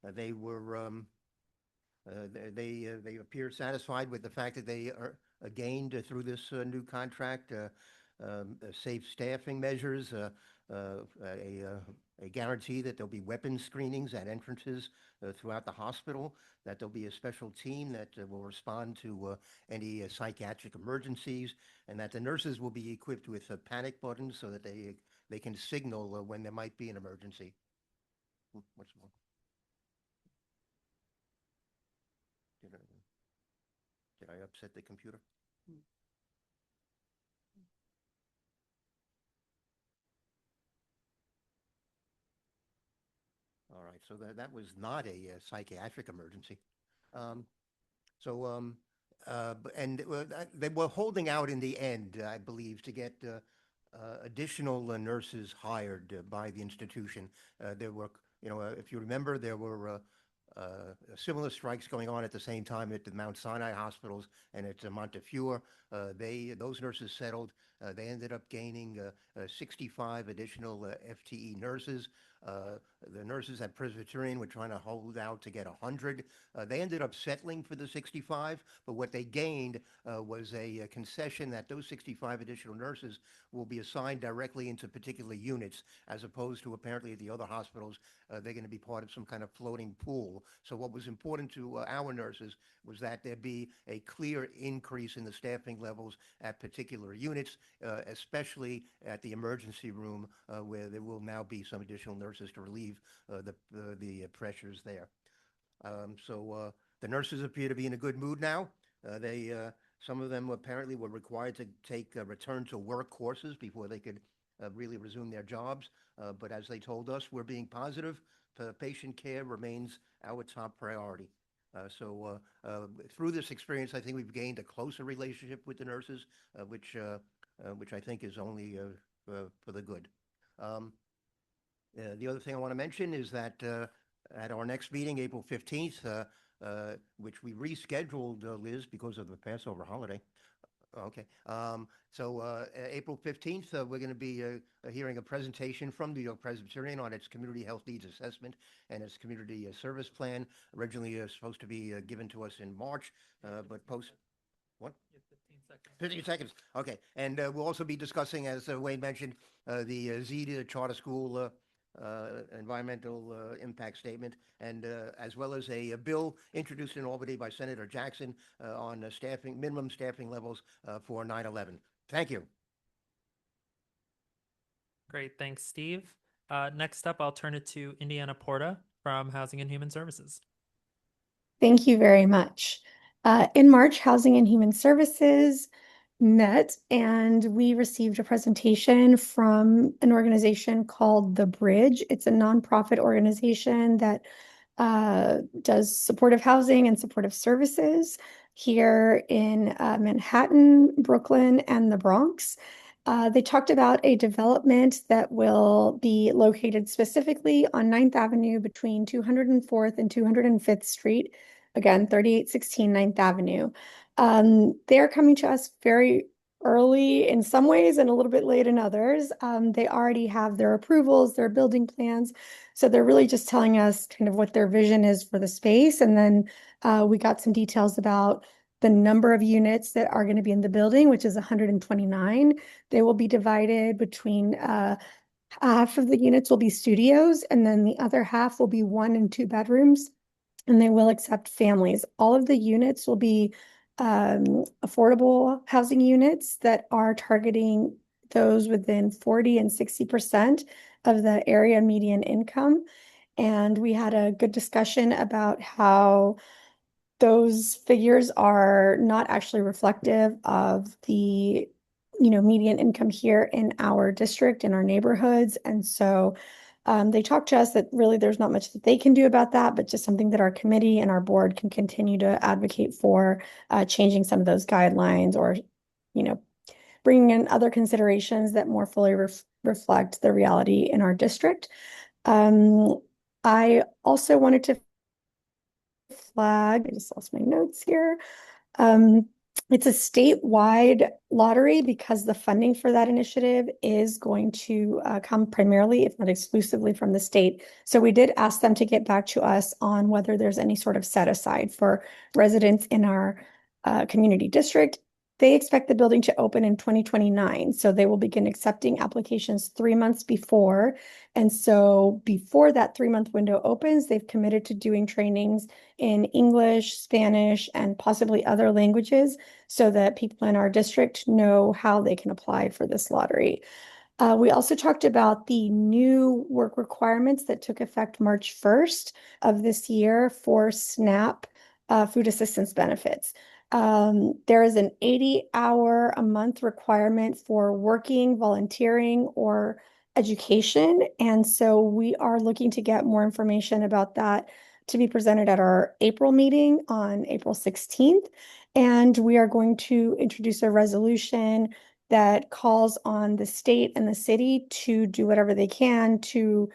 They were, they appear satisfied with the fact that they are gained through this new contract, safe staffing measures, a guarantee that there'll be weapons screenings at entrances throughout the hospital, that there'll be a special team that will respond to any psychiatric emergencies, and that the nurses will be equipped with panic buttons so that they can signal when there might be an emergency. What's more? Did I upset the computer? All right, so that was not a psychiatric emergency. They were holding out in the end, I believe, to get additional nurses hired by the institution. There were, if you remember, there were similar strikes going on at the same time at the Mount Sinai hospitals and at Montefiore. Those nurses settled. They ended up gaining 65 additional FTE nurses. The nurses at Presbyterian were trying to hold out to get 100. They ended up settling for the 65, but what they gained was a concession that those 65 additional nurses will be assigned directly into particular units, as opposed to apparently at the other hospitals, they're going to be part of some kind of floating pool. So what was important to our nurses was that there be a clear increase in the staffing levels at particular units, especially at the emergency room, where there will now be some additional nurses to relieve the pressures there. The nurses appear to be in a good mood now. Some of them apparently were required to take return to work courses before they could really resume their jobs. But as they told us, we're being positive. patient care remains our top priority. Through this experience, I think we've gained a closer relationship with the nurses, which I think is only for the good. The other thing I want to mention is that at our next meeting, April 15th, which we rescheduled, Liz, because of the Passover holiday. Okay. April 15th, we're going to be hearing a presentation from New York Presbyterian on its community health needs assessment and its community service plan. Originally supposed to be given to us in March, but post. What? 15 seconds. Okay. And we'll also be discussing, as Wayne mentioned, the ZEDA Charter School environmental impact statement, and as well as a bill introduced in Albany by Senator Jackson on minimum staffing levels for 9/11. Thank you. Great, thanks, Steve. Next up, I'll turn it to Indiana Porta from Housing and Human Services. Thank you very much. In March, Housing and Human Services met and we received a presentation from an organization called The Bridge. It's a nonprofit organization that does supportive housing and supportive services here in Manhattan, Brooklyn, and the Bronx. They talked about a development that will be located specifically on 9th Avenue between 204th and 205th Street. Again, 3816 9th Avenue. They're coming to us very early in some ways and a little bit late in others. They already have their approvals, their building plans. So they're really just telling us kind of what their vision is for the space. And then we got some details about the number of units that are going to be in the building, which is 129. They will be divided between half of the units will be studios, and then the other half will be 1 and 2 bedrooms. And they will accept families. All of the units will be affordable housing units that are targeting those within 40 and 60% of the area median income. And we had a good discussion about how those figures are not actually reflective of the median income here in our district, in our neighborhoods. And so they talked to us that really there's not much that they can do about that, but just something that our committee and our board can continue to advocate for, changing some of those guidelines or, bringing in other considerations that more fully reflect the reality in our district. I also wanted to flag, I just lost my notes here. It's a statewide lottery because the funding for that initiative is going to come primarily, if not exclusively, from the state. So we did ask them to get back to us on whether there's any sort of set aside for residents in our community district. They expect the building to open in 2029. So they will begin accepting applications 3 months before. And so before that 3-month window opens, they've committed to doing trainings in English, Spanish, and possibly other languages so that people in our district know how they can apply for this lottery. We also talked about the new work requirements that took effect March 1st of this year for SNAP food assistance benefits. There is an 80-hour-a-month requirement for working, volunteering, or education. And so we are looking to get more information about that to be presented at our April meeting on April 16th. And we are going to introduce a resolution that calls on the state and the city to do whatever they can to,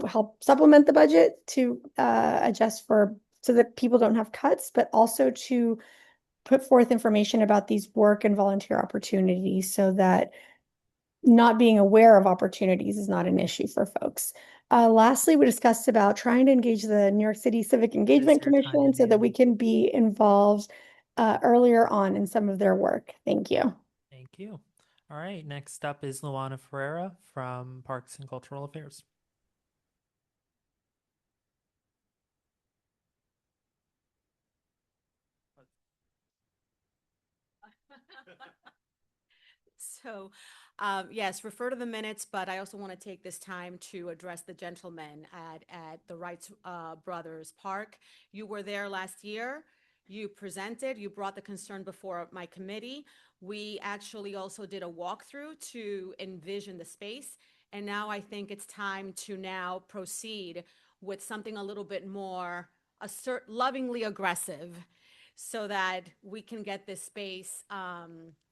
help supplement the budget, to adjust so that people don't have cuts, but also to put forth information about these work and volunteer opportunities so that not being aware of opportunities is not an issue for folks. Lastly, we discussed about trying to engage the New York City Civic Engagement Commission so that we can be involved earlier on in some of their work. Thank you. Thank you. All right, next up is Luana Ferreira from Parks and Cultural Affairs. So, yes, refer to the minutes, but I also want to take this time to address the gentleman at the Wright Brothers Park. You were there last year. You presented, you brought the concern before my committee. We actually also did a walkthrough to envision the space. And now I think it's time to now proceed with something a little bit more lovingly aggressive so that we can get this space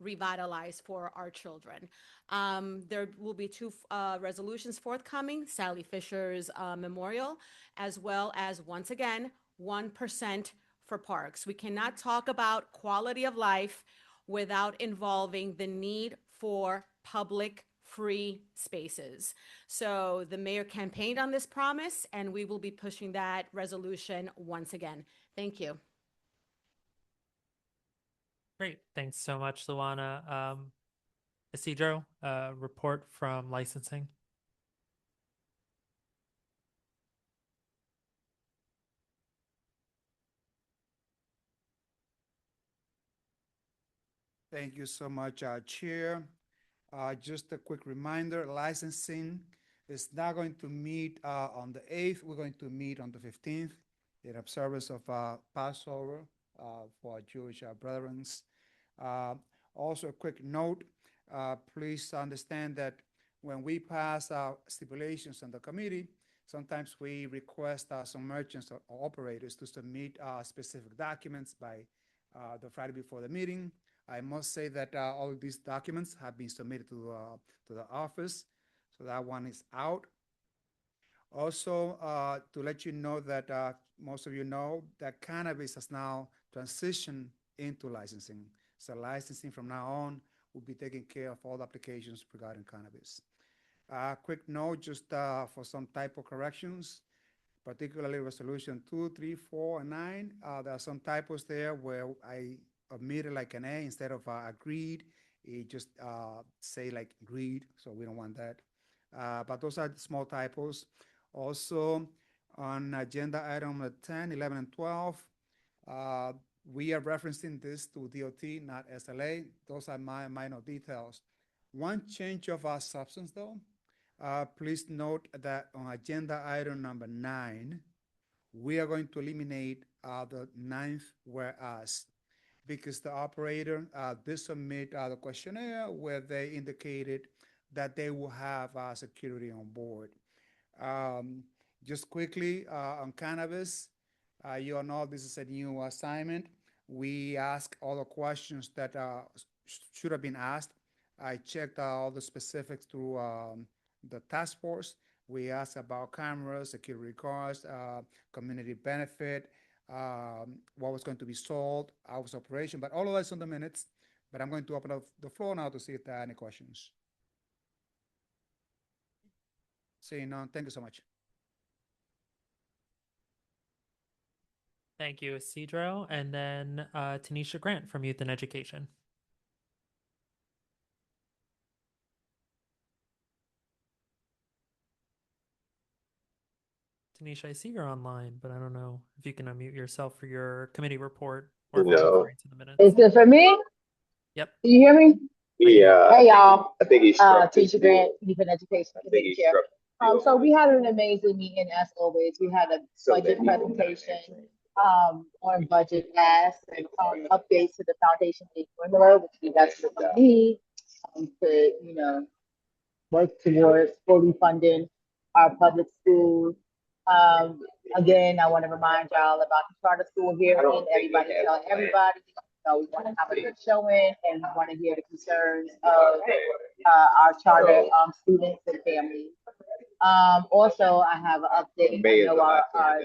revitalized for our children. There will be two resolutions forthcoming, Sally Fisher's memorial, as well as, once again, 1% for parks. We cannot talk about quality of life without involving the need for public free spaces. So the mayor campaigned on this promise, and we will be pushing that resolution once again. Thank you. Great. Thanks so much, Luana. Isidro, report from licensing. Thank you so much, Chair. Just a quick reminder, licensing is not going to meet on the 8th. We're going to meet on the 15th in observance of Passover for our Jewish brethren. Also, a quick note, please understand that when we pass stipulations on the committee, sometimes we request some merchants or operators to submit specific documents by the Friday before the meeting. I must say that all of these documents have been submitted to the office, so that one is out. Also, to let you know that most of you know that cannabis has now transitioned into licensing. So licensing from now on will be taking care of all the applications regarding cannabis. Quick note, just for some typo corrections, particularly resolution 2, 3, 4, and 9. There are some typos there where I omitted like an A instead of agreed. It just say like agreed, so we don't want that. But those are small typos. Also, on agenda item 10, 11, and 12, we are referencing this to DOT, not SLA. Those are my minor details. One change of our substance, though. Please note that on agenda item number 9, we are going to eliminate the 9th whereas, because the operator did submit the questionnaire where they indicated that they will have security on board. Just quickly on cannabis, you all know this is a new assignment. We ask all the questions that should have been asked. I checked all the specifics through the task force. We asked about cameras, security cards, community benefit, what was going to be sold, hours of operation, but all of that's on the minutes. But I'm going to open up the floor now to see if there are any questions. Seeing none, thank you so much. Thank you, Isidro. And then Tanisha Grant from Youth and Education. Tanisha, I see you're online, but I don't know if you can unmute yourself for your committee report or if you're No. referring to the minutes. Is it for me? Yep. Can you hear me? Yeah. Hey, y'all. I think he's Teacher Grant, Youth and Education Committee Chair. So we had an amazing meeting as always. We had a budget presentation on budget ask and updates to the foundation aid formula, which we desperately need to, you know, work towards fully funding our public schools. Again, I want to remind y'all about the charter school hearing. Everybody telling everybody. So we want to have a good showing, and we want to hear the concerns of our charter students and families. Also, I have an update. I know our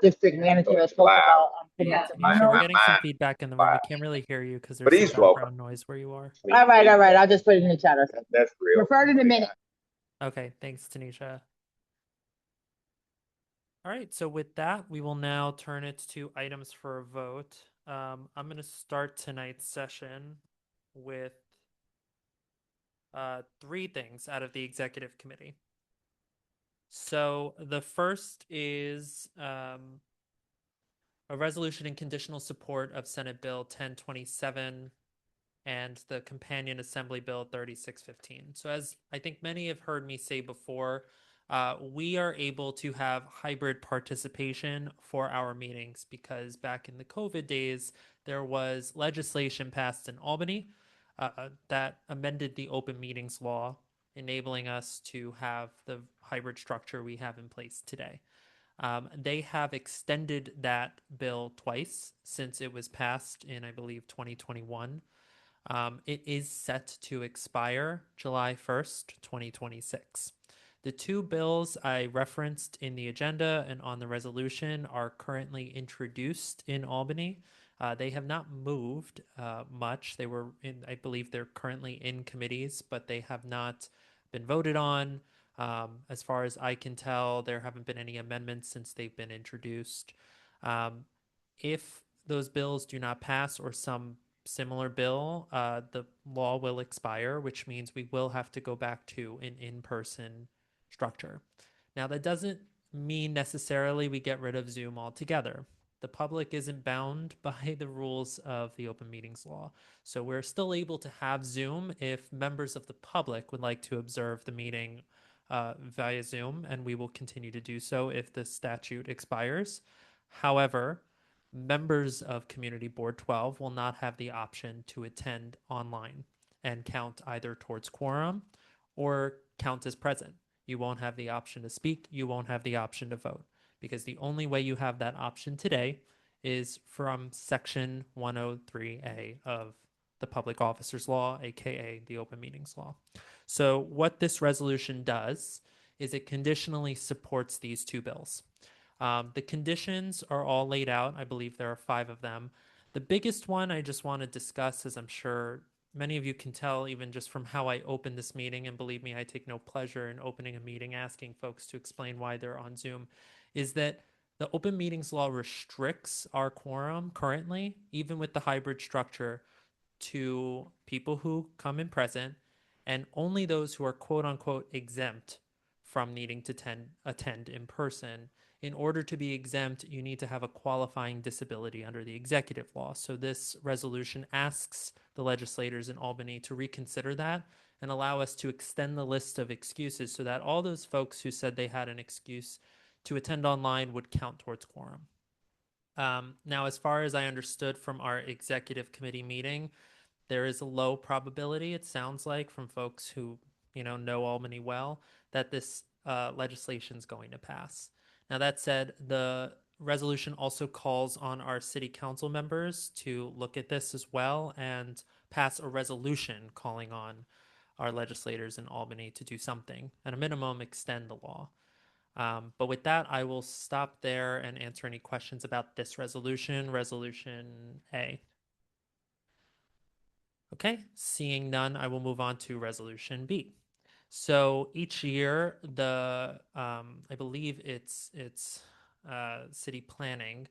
district manager has spoke about Yeah, Tanisha, we're getting some feedback in the room. We can't really hear you because But there's he's some background noise where you are. All right. I'll just put it in the chat. That's real. Refer to the minute. Okay, thanks, Tanisha. All right, so with that, we will now turn it to items for a vote. I'm going to start tonight's session with 3 things out of the executive committee. So the first is a resolution in conditional support of Senate Bill 1027 and the companion Assembly Bill 3615. So as I think many have heard me say before, we are able to have hybrid participation for our meetings because back in the COVID days, there was legislation passed in Albany that amended the open meetings law, enabling us to have the hybrid structure we have in place today. They have extended that bill twice since it was passed in, I believe, 2021. It is set to expire July 1st, 2026. The two bills I referenced in the agenda and on the resolution are currently introduced in Albany. They have not moved much. They were in, I believe they're currently in committees, but they have not been voted on. As far as I can tell, there haven't been any amendments since they've been introduced. If those bills do not pass or some similar bill, the law will expire, which means we will have to go back to an in-person structure. Now, that doesn't mean necessarily we get rid of Zoom altogether. The public isn't bound by the rules of the open meetings law. So we're still able to have Zoom if members of the public would like to observe the meeting via Zoom, and we will continue to do so if the statute expires. However, members of Community Board 12 will not have the option to attend online and count either towards quorum or count as present. You won't have the option to speak. You won't have the option to vote, because the only way you have that option today is from Section 103A of the Public Officers Law, aka the Open Meetings Law. So what this resolution does is it conditionally supports these two bills. The conditions are all laid out. I believe there are 5 of them. The biggest one I just want to discuss, as I'm sure many of you can tell, even just from how I opened this meeting, and believe me, I take no pleasure in opening a meeting asking folks to explain why they're on Zoom, is that the open meetings law restricts our quorum currently, even with the hybrid structure, to people who come in present, and only those who are quote unquote exempt from needing to attend in person. In order to be exempt, you need to have a qualifying disability under the executive law. So this resolution asks the legislators in Albany to reconsider that and allow us to extend the list of excuses so that all those folks who said they had an excuse to attend online would count towards quorum. Now, as far as I understood from our executive committee meeting, there is a low probability, it sounds like, from folks who know Albany well, that this legislation is going to pass. Now, that said, the resolution also calls on our city council members to look at this as well and pass a resolution calling on our legislators in Albany to do something, at a minimum, extend the law. But with that, I will stop there and answer any questions about this resolution, Resolution A. Okay, seeing none, I will move on to Resolution B. So each year, I believe it's city planning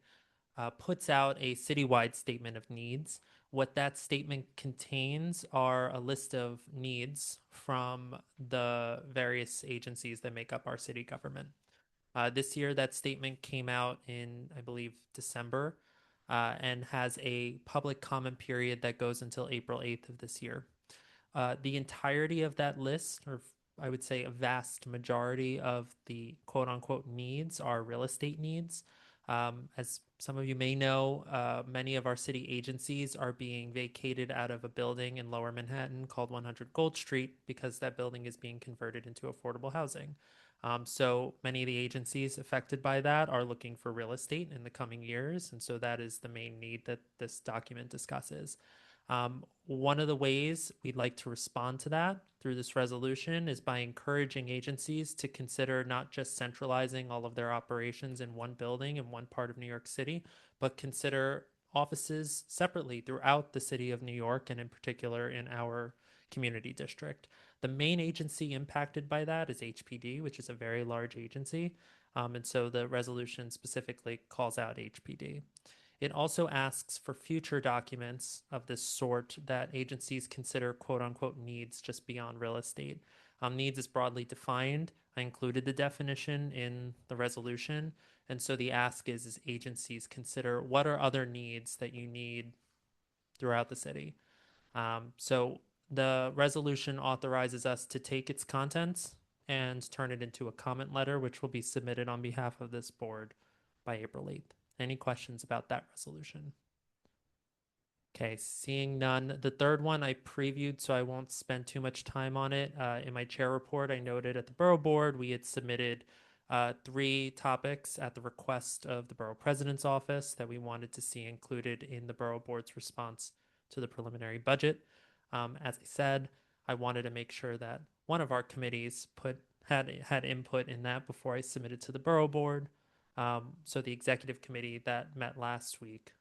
puts out a citywide statement of needs. What that statement contains are a list of needs from the various agencies that make up our city government. This year, that statement came out in, I believe, December, and has a public comment period that goes until April 8th of this year. The entirety of that list, or I would say a vast majority of the quote unquote needs, are real estate needs. As some of you may know, many of our city agencies are being vacated out of a building in Lower Manhattan called 100 Gold Street because that building is being converted into affordable housing. So many of the agencies affected by that are looking for real estate in the coming years. And so that is the main need that this document discusses. One of the ways we'd like to respond to that through this resolution is by encouraging agencies to consider not just centralizing all of their operations in one building in one part of New York City, but consider offices separately throughout the city of New York, and in particular in our community district. The main agency impacted by that is HPD, which is a very large agency. And so the resolution specifically calls out HPD. It also asks for future documents of this sort that agencies consider quote unquote needs just beyond real estate. Needs is broadly defined. I included the definition in the resolution. And so the ask is agencies consider what are other needs that you need throughout the city. So the resolution authorizes us to take its contents and turn it into a comment letter, which will be submitted on behalf of this board by April 8th. Any questions about that resolution? Okay, seeing none. The third one I previewed, so I won't spend too much time on it. In my chair report, I noted at the borough board, we had submitted 3 topics at the request of the borough president's office that we wanted to see included in the borough board's response to the preliminary budget. As I said, I wanted to make sure that one of our committees had input in that before I submitted to the borough board. So the executive committee that met last week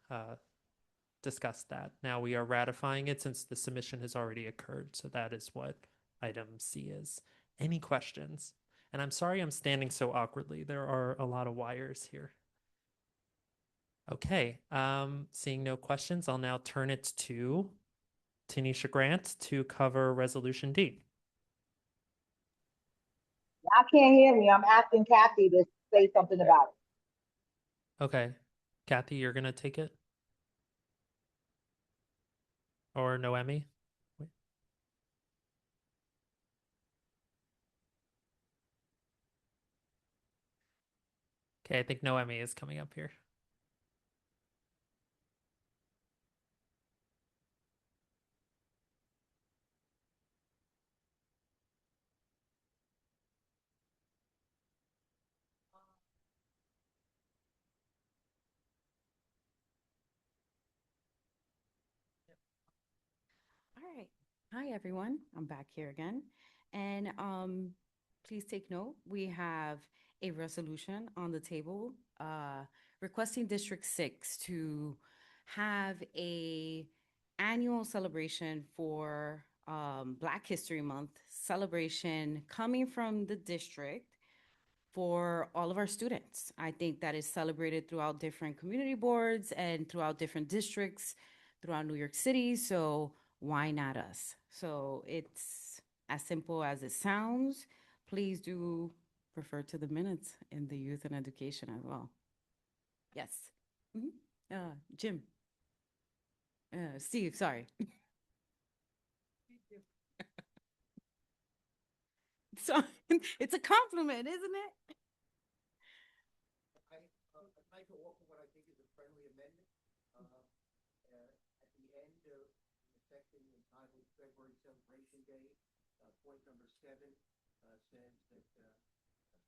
discussed that. Now we are ratifying it since the submission has already occurred. So that is what item C is. Any questions? And I'm sorry I'm standing so awkwardly. There are a lot of wires here. Okay, seeing no questions, I'll now turn it to Tanisha Grant to cover Resolution D. I can't hear me. I'm asking Kathy to say something about it. Okay, Kathy, you're gonna take it? Or Noemi? Wait. Okay, I think Noemi is coming up here. All right. Hi, everyone. I'm back here again. And please take note, we have a resolution on the table requesting District 6 to have a annual celebration for Black History Month celebration coming from the district for all of our students. I think that is celebrated throughout different community boards and throughout different districts throughout New York City. So why not us? So it's as simple as it sounds. Please do refer to the minutes in the youth and education as well. Yes. Jim. Steve, sorry. So it's a compliment, isn't it? I'd like to offer what I think is a friendly amendment. At the end of the section entitled February Celebration Day, point number 7 says that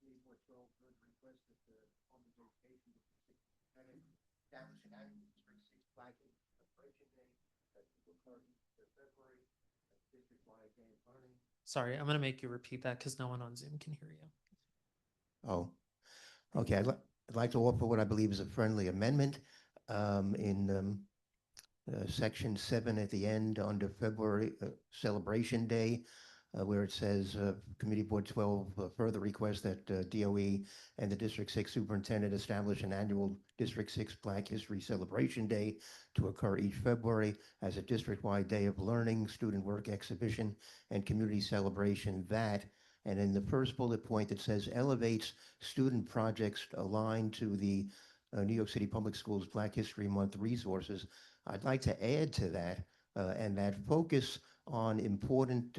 Committee Board 12 would request that the Department of Education establish an annual District 6 Black Celebration Day that will occur each February, district-wide day of learning. Sorry, I'm gonna make you repeat that because no one on Zoom can hear you. Oh, okay. I'd like to offer what I believe is a friendly amendment in section 7 at the end under February Celebration Day, where it says Committee Board 12 further requests that DOE and the District 6 Superintendent establish an annual District 6 Black History Celebration Day to occur each February as a district-wide day of learning, student work exhibition, and community celebration that, and in the first bullet point it says elevates student projects aligned to the New York City Public Schools Black History Month resources. I'd like to add to that and that focus on important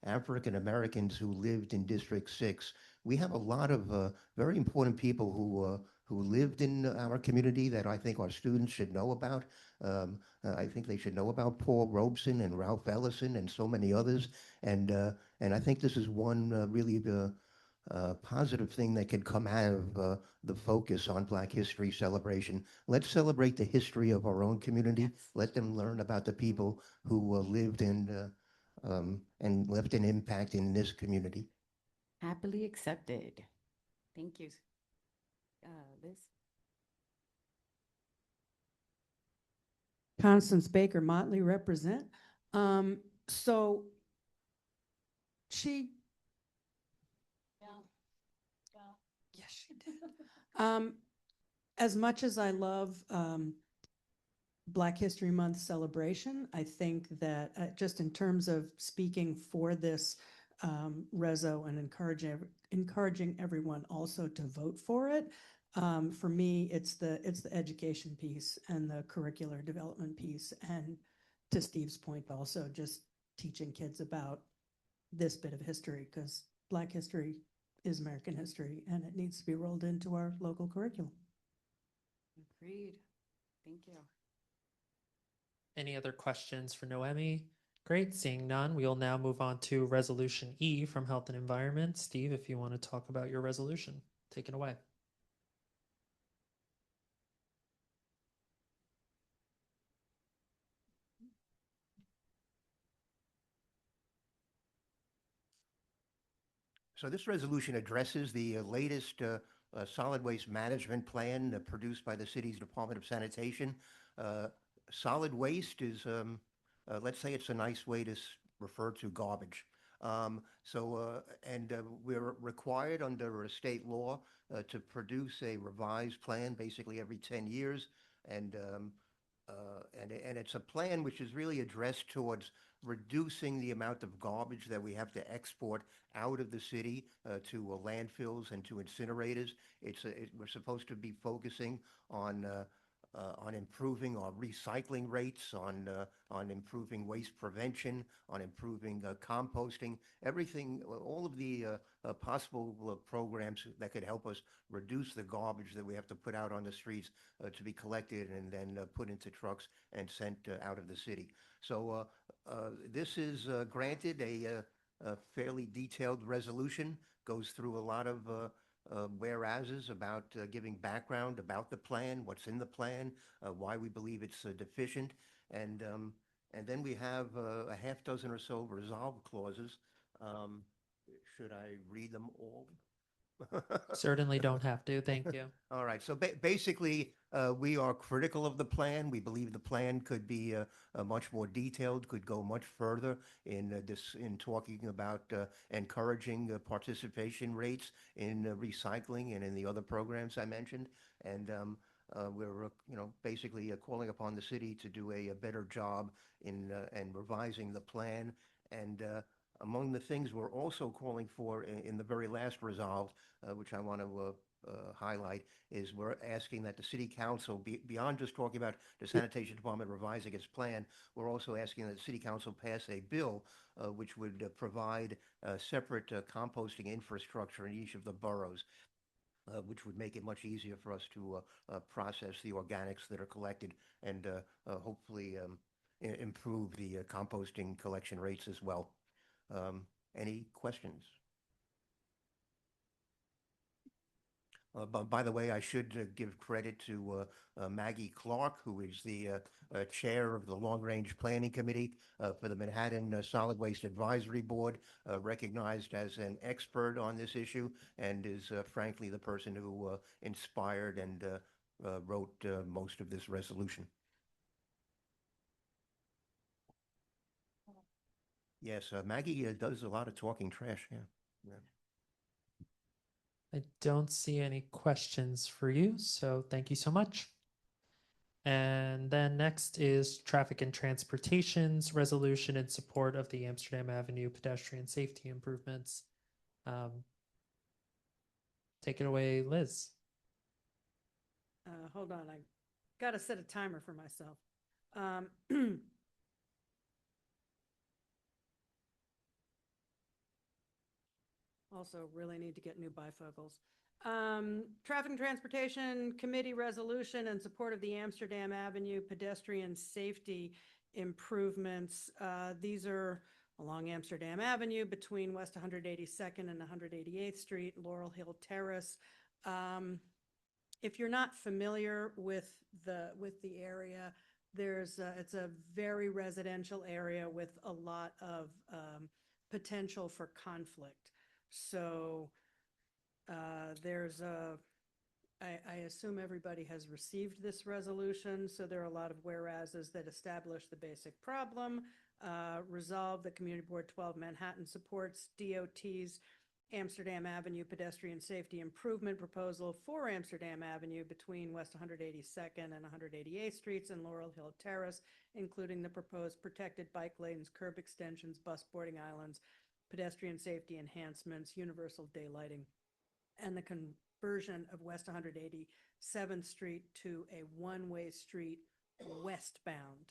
African Americans who lived in District 6. We have a lot of very important people who lived in our community that I think our students should know about. I think they should know about Paul Robeson and Ralph Ellison and so many others. And I think this is one really positive thing that could come out of the focus on Black History celebration. Let's celebrate the history of our own community. Yes. Let them learn about the people who lived in and left an impact in this community. Happily accepted. Thank you. Liz? Constance Baker Motley represent. So she. Yes, she did. As much as I love Black History Month celebration, I think that just in terms of speaking for this reso and encouraging everyone also to vote for it. For me, it's the education piece and the curricular development piece, and to Steve's point, also just teaching kids about this bit of history, because Black history is American history, and it needs to be rolled into our local curriculum. Agreed. Thank you. Any other questions for Noemi? Great, seeing none, we will now move on to Resolution E from Health and Environment. Steve, if you want to talk about your resolution, take it away. So this resolution addresses the latest solid waste management plan produced by the city's Department of Sanitation. Solid waste is, let's say it's a nice way to refer to garbage. We're required under state law to produce a revised plan basically every 10 years. And it's a plan which is really addressed towards reducing the amount of garbage that we have to export out of the city to landfills and to incinerators. We're supposed to be focusing on improving our recycling rates, on improving waste prevention, on improving composting, everything, all of the possible programs that could help us reduce the garbage that we have to put out on the streets to be collected and then put into trucks and sent out of the city. So this is granted a fairly detailed resolution, goes through a lot of whereases about giving background about the plan, what's in the plan, why we believe it's deficient, and then we have a half dozen or so resolve clauses. Should I read them all? Certainly don't have to, thank you. All right, so basically, we are critical of the plan. We believe the plan could be much more detailed, could go much further in talking about encouraging participation rates in recycling and in the other programs I mentioned. And we're basically calling upon the city to do a better job in revising the plan. And among the things we're also calling for in the very last resolve, which I want to highlight, is we're asking that the city council, beyond just talking about the sanitation department revising its plan, we're also asking that the city council pass a bill which would provide separate composting infrastructure in each of the boroughs, which would make it much easier for us to process the organics that are collected and hopefully improve the composting collection rates as well. Any questions? By the way, I should give credit to Maggie Clark, who is the chair of the Long Range Planning Committee for the Manhattan Solid Waste Advisory Board, recognized as an expert on this issue, and is frankly the person who inspired and wrote most of this resolution. Yes, Maggie does a lot of talking trash. Yeah. I don't see any questions for you, so thank you so much. And then next is Traffic and Transportation's resolution in support of the Amsterdam Avenue pedestrian safety improvements. Take it away, Liz. Hold on, I got to set a timer for myself. Also, really need to get new bifocals. Traffic and Transportation Committee resolution in support of the Amsterdam Avenue pedestrian safety improvements. These are along Amsterdam Avenue between West 182nd and 188th Street, Laurel Hill Terrace. If you're not familiar with the area, it's a very residential area with a lot of potential for conflict. So I assume everybody has received this resolution, so there are a lot of whereases that establish the basic problem. Resolve that Community Board 12 Manhattan supports DOT's Amsterdam Avenue pedestrian safety improvement proposal for Amsterdam Avenue between West 182nd and 188th Streets and Laurel Hill Terrace, including the proposed protected bike lanes, curb extensions, bus boarding islands, pedestrian safety enhancements, universal daylighting, and the conversion of West 187th Street to a one-way street westbound.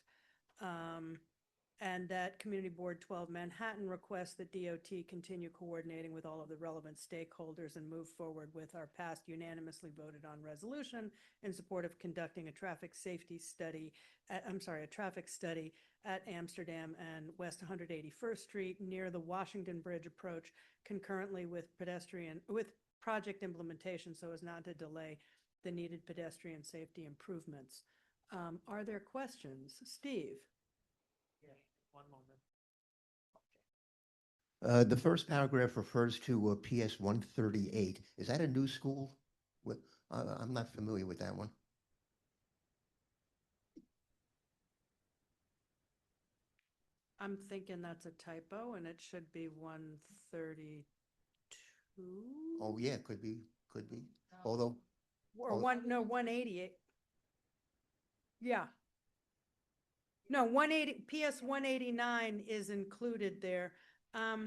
and that Community Board 12 Manhattan requests that DOT continue coordinating with all of the relevant stakeholders and move forward with our past unanimously voted on resolution in support of conducting a traffic safety study, a traffic study at Amsterdam and West 181st Street near the Washington Bridge approach concurrently with project implementation so as not to delay the needed pedestrian safety improvements. Are there questions? Steve? Yeah, one moment. The first paragraph refers to PS 138. Is that a new school? I'm not familiar with that one. I'm thinking that's a typo and it should be 132. Oh, yeah, could be. Although, Or 188. Yeah. No, 180, PS 189 is included there. I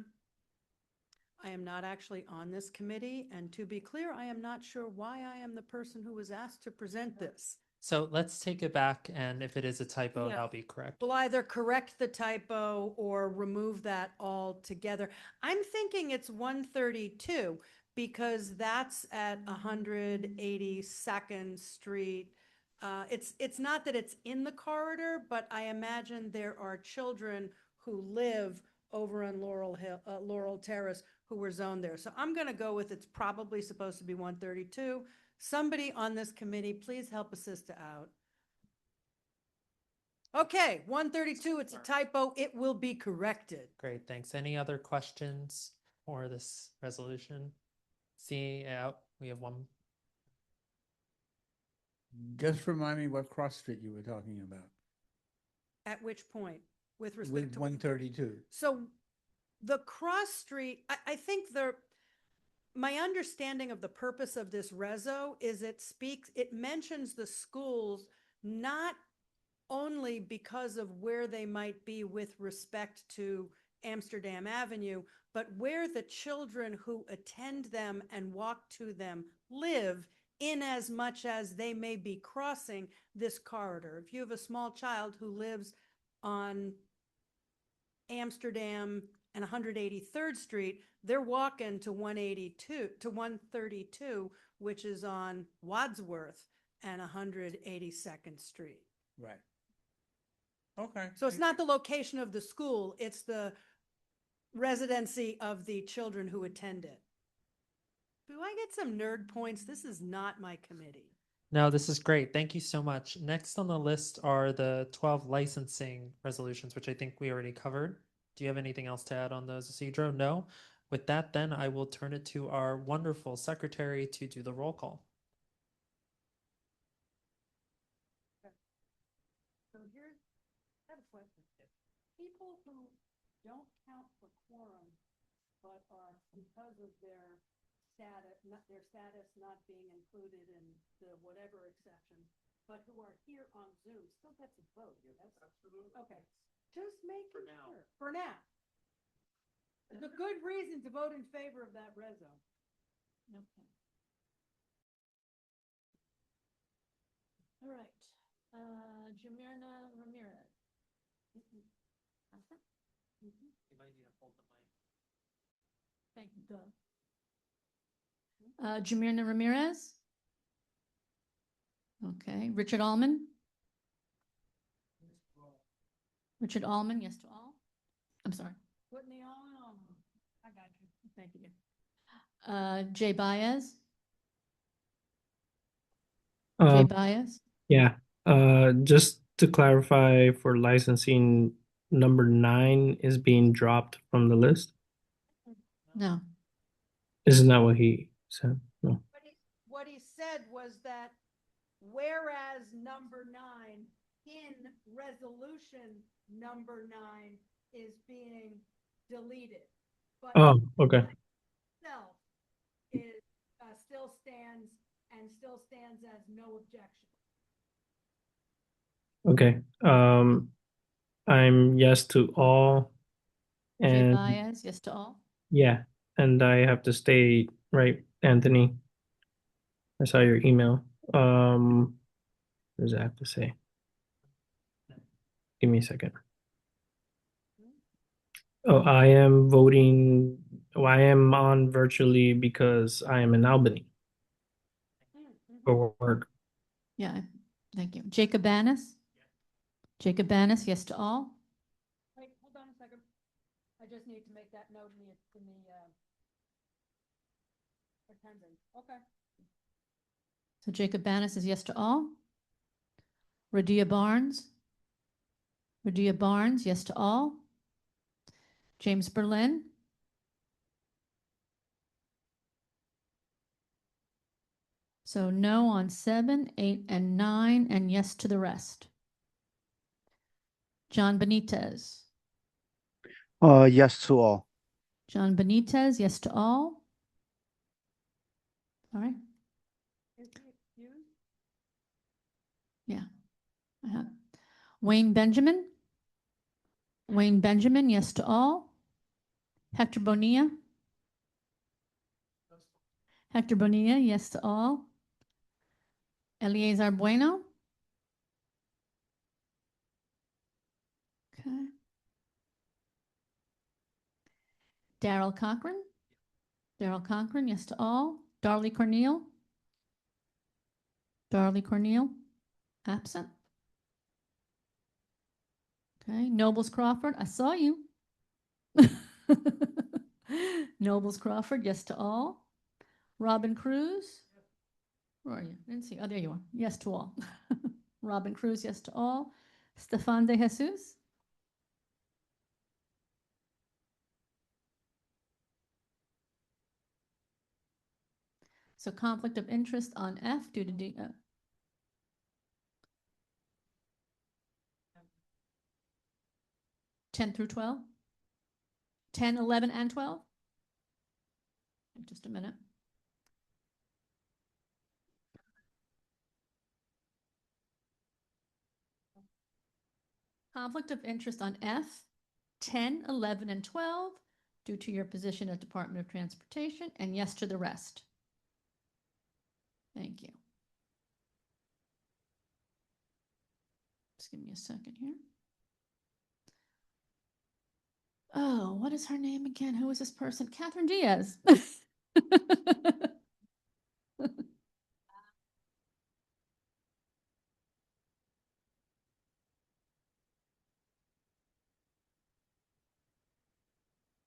am not actually on this committee, and to be clear, I am not sure why I am the person who was asked to present this. So let's take it back, and if it is a typo, Yeah. that'll be correct. We'll either correct the typo or remove that altogether. I'm thinking it's 132 because that's at 182nd Street. It's not that it's in the corridor, but I imagine there are children who live over on Laurel Terrace who were zoned there. So I'm going to go with it's probably supposed to be 132. Somebody on this committee, please help a sister out. Okay, 132, it's a typo. It will be corrected. Great, thanks. Any other questions for this resolution? See out, we have one. Just remind me what cross street you were talking about At which point, with respect with to 132. So the cross street, I think my understanding of the purpose of this reso is it mentions the schools not only because of where they might be with respect to Amsterdam Avenue, but where the children who attend them and walk to them live in as much as they may be crossing this corridor. If you have a small child who lives on Amsterdam and 183rd Street, they're walking to 132, which is on Wadsworth and 182nd Street. Right. Okay. So it's not the location of the school, it's the residency of the children who attend it. Do I get some nerd points? This is not my committee. No, this is great. Thank you so much. Next on the list are the 12 licensing resolutions, which I think we already covered. Do you have anything else to add on those, Isidro? No? With that, then I will turn it to our wonderful secretary to do the roll call. So here's, I have a question. People who don't count for quorum, but are, because of their status not being included in the whatever exception, but who are here on Zoom, still get to vote. Absolutely. Okay, just making sure. For now. It's a good reason to vote in favor of that reso. Okay. All right, Jamirna Ramirez. You might need to hold the mic. Thank you. Jamirna Ramirez. Okay, Richard Allman. Richard Allman, yes to all. I'm sorry. Putting the on. I got you. Thank you. Jay Baez. Jay Baez. Yeah, just to clarify for licensing, number 9 is being dropped from the list. No. Isn't that what he said? No. What he said was that whereas number 9 in resolution number 9 is being deleted. But Oh, okay. itself is still stands as no objection. Okay. I'm yes to all. Jay And Baez, yes to all. yeah, and I have to stay, right, Anthony? I saw your email. What does it have to say? Give me a second. Oh, I am voting. Oh, I am on virtually because I am in Albany for work. Yeah, thank you. Jacob Banis? Jacob Banis, yes to all. Wait, hold on a second. I just need to make that note in the attendance. Okay. So Jacob Banis is yes to all. Radia Barnes? Radia Barnes, yes to all. James Berlin? So no on 7, 8, and 9, and yes to the rest. John Benitez? Yes to all. John Benitez, yes to all. All right. Is he excused? Yeah. I have. Wayne Benjamin? Wayne Benjamin, yes to all. Hector Bonilla? Hector Bonilla, yes to all. Eleazar Bueno? Okay. Daryl Cochran? Daryl Cochran, yes to all. Darley Corneal? Darley Corneal, absent. Okay. Nobles Crawford, I saw you. Nobles Crawford, yes to all. Robin Cruz? Where are you? I didn't see. Oh, there you are. Yes to all. Robin Cruz, yes to all. Stefan de Jesus? So conflict of interest on F due to 10 through 12? 10, 11, and 12? Just a minute. Conflict of interest on F, 10, 11, and 12 due to your position at Department of Transportation, and yes to the rest. Thank you. Just give me a second here. Oh, what is her name again? Who is this person? Catherine Diaz.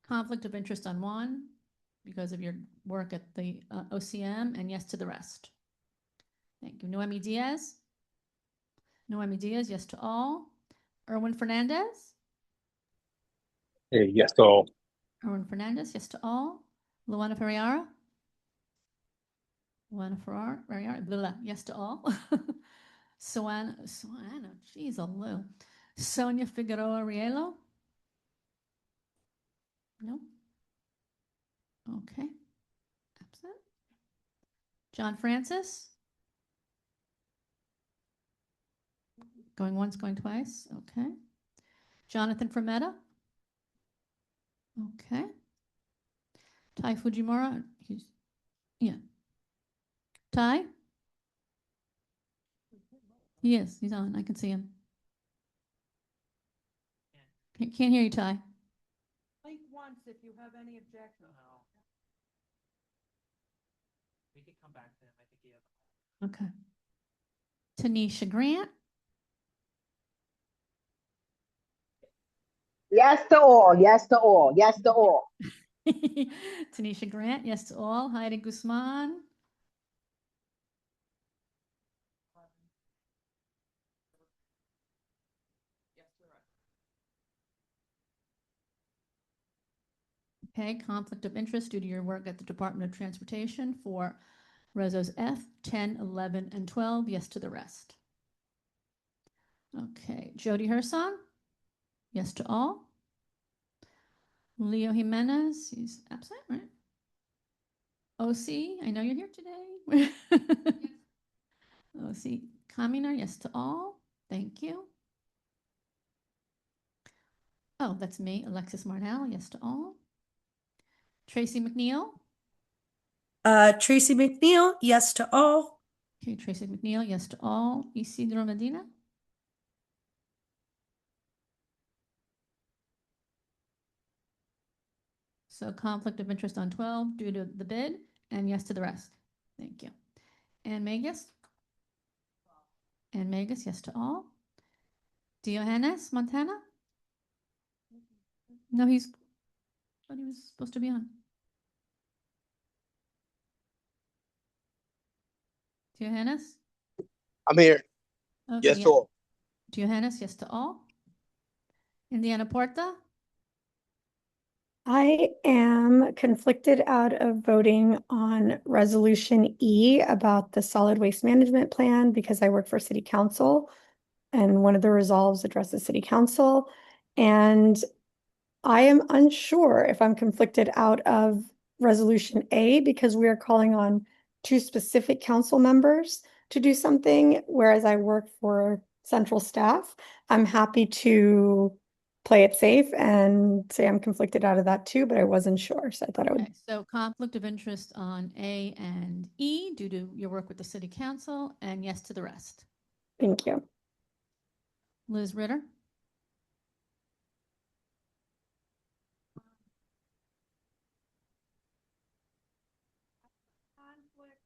Conflict of interest on 1 because of your work at the OCM, and yes to the rest. Thank you. Noemi Diaz? Noemi Diaz, yes to all. Erwin Fernandez? Yes to all. Erwin Fernandez, yes to all. Luana Ferriara? Luana Ferriara, blah, blah, yes to all. Suana, geez, a Lou. Sonia Figueroa Rielo? No. Okay. Absent. John Francis? Going once, going twice. Okay. Jonathan Frometta? Okay. Ty Fujimura? Yeah. Ty? He is. He's on. I can see him. Can't hear you, Ty. Blink once if you have any objections. We could come back to him. I think he has. Okay. Tanisha Grant? Yes to all, yes to all, yes to all. Tanisha Grant, yes to all. Heidi Guzman? Okay, conflict of interest due to your work at the Department of Transportation for Resos F, 10, 11, and 12, yes to the rest. Okay, Jody Herson? Yes to all. Leo Jimenez, he's absent, right? OC, I know you're here today. OC Kaminer, yes to all. Thank you. Oh, that's me, Alexis Marnell, yes to all. Tracy McNeil? Tracy McNeil, yes to all. Okay, Tracy McNeil, yes to all. Isidro Medina? So conflict of interest on 12 due to the bid, and yes to the rest. Thank you. And Magus? And Magus, yes to all. Diogenes Montana? No, but he was supposed to be on. Diogenes? I'm here. Okay, Yes, yeah. to all. Diogenes, yes to all. Indiana Porta? I am conflicted out of voting on Resolution E about the solid waste management plan because I work for city council and one of the resolves addresses city council. And I am unsure if I'm conflicted out of Resolution A because we are calling on two specific council members to do something, whereas I work for central staff. I'm happy to play it safe and say I'm conflicted out of that too, but I wasn't sure, so I thought I would. Okay, so conflict of interest on A and E due to your work with the city council, and yes to the rest. Thank you. Liz Ritter? Conflict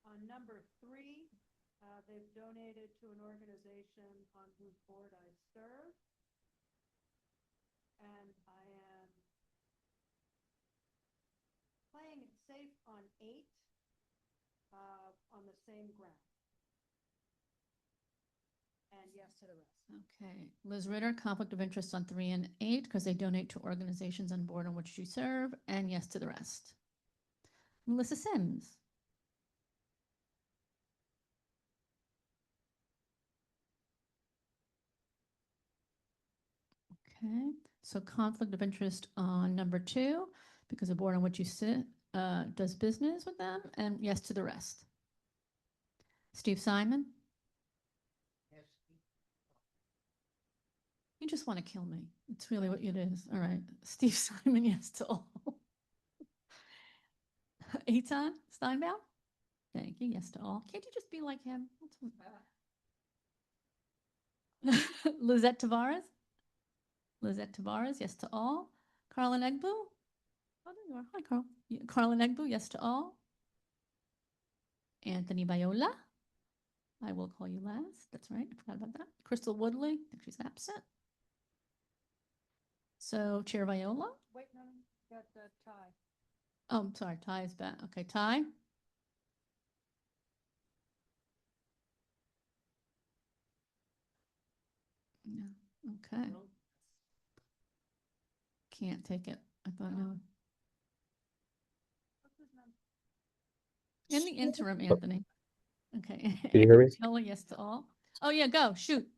on number 3, they've donated to an organization on whose board I serve. And I am playing it safe on 8, on the same ground. And yes to the rest. Okay, Liz Ritter, conflict of interest on 3 and 8 because they donate to organizations on board on which you serve, and yes to the rest. Melissa Sims? Okay, so conflict of interest on number 2 because the board on which you sit does business with them, and yes to the rest. Steve Simon? You just want to kill me. It's really what it is. All right. Steve Simon, yes to all. Eitan Steinbaum? Thank you. Yes to all. Can't you just be like him? Lizette Tavares? Lizette Tavares, yes to all. Carlin Egbu? Oh, there you are. Hi, Carl. Carlin Egbu, yes to all. Anthony Viola? I will call you last. That's right. I forgot about that. Crystal Woodley? I think she's absent. So Chair Viola? Wait, no, got the tie. Oh, I'm sorry. Ty is back. Okay, Ty? Yeah, okay. Can't take it. I thought no. In the interim, Anthony. Okay. Can you hear me? Viola, yes to all. Oh, yeah, go. Shoot.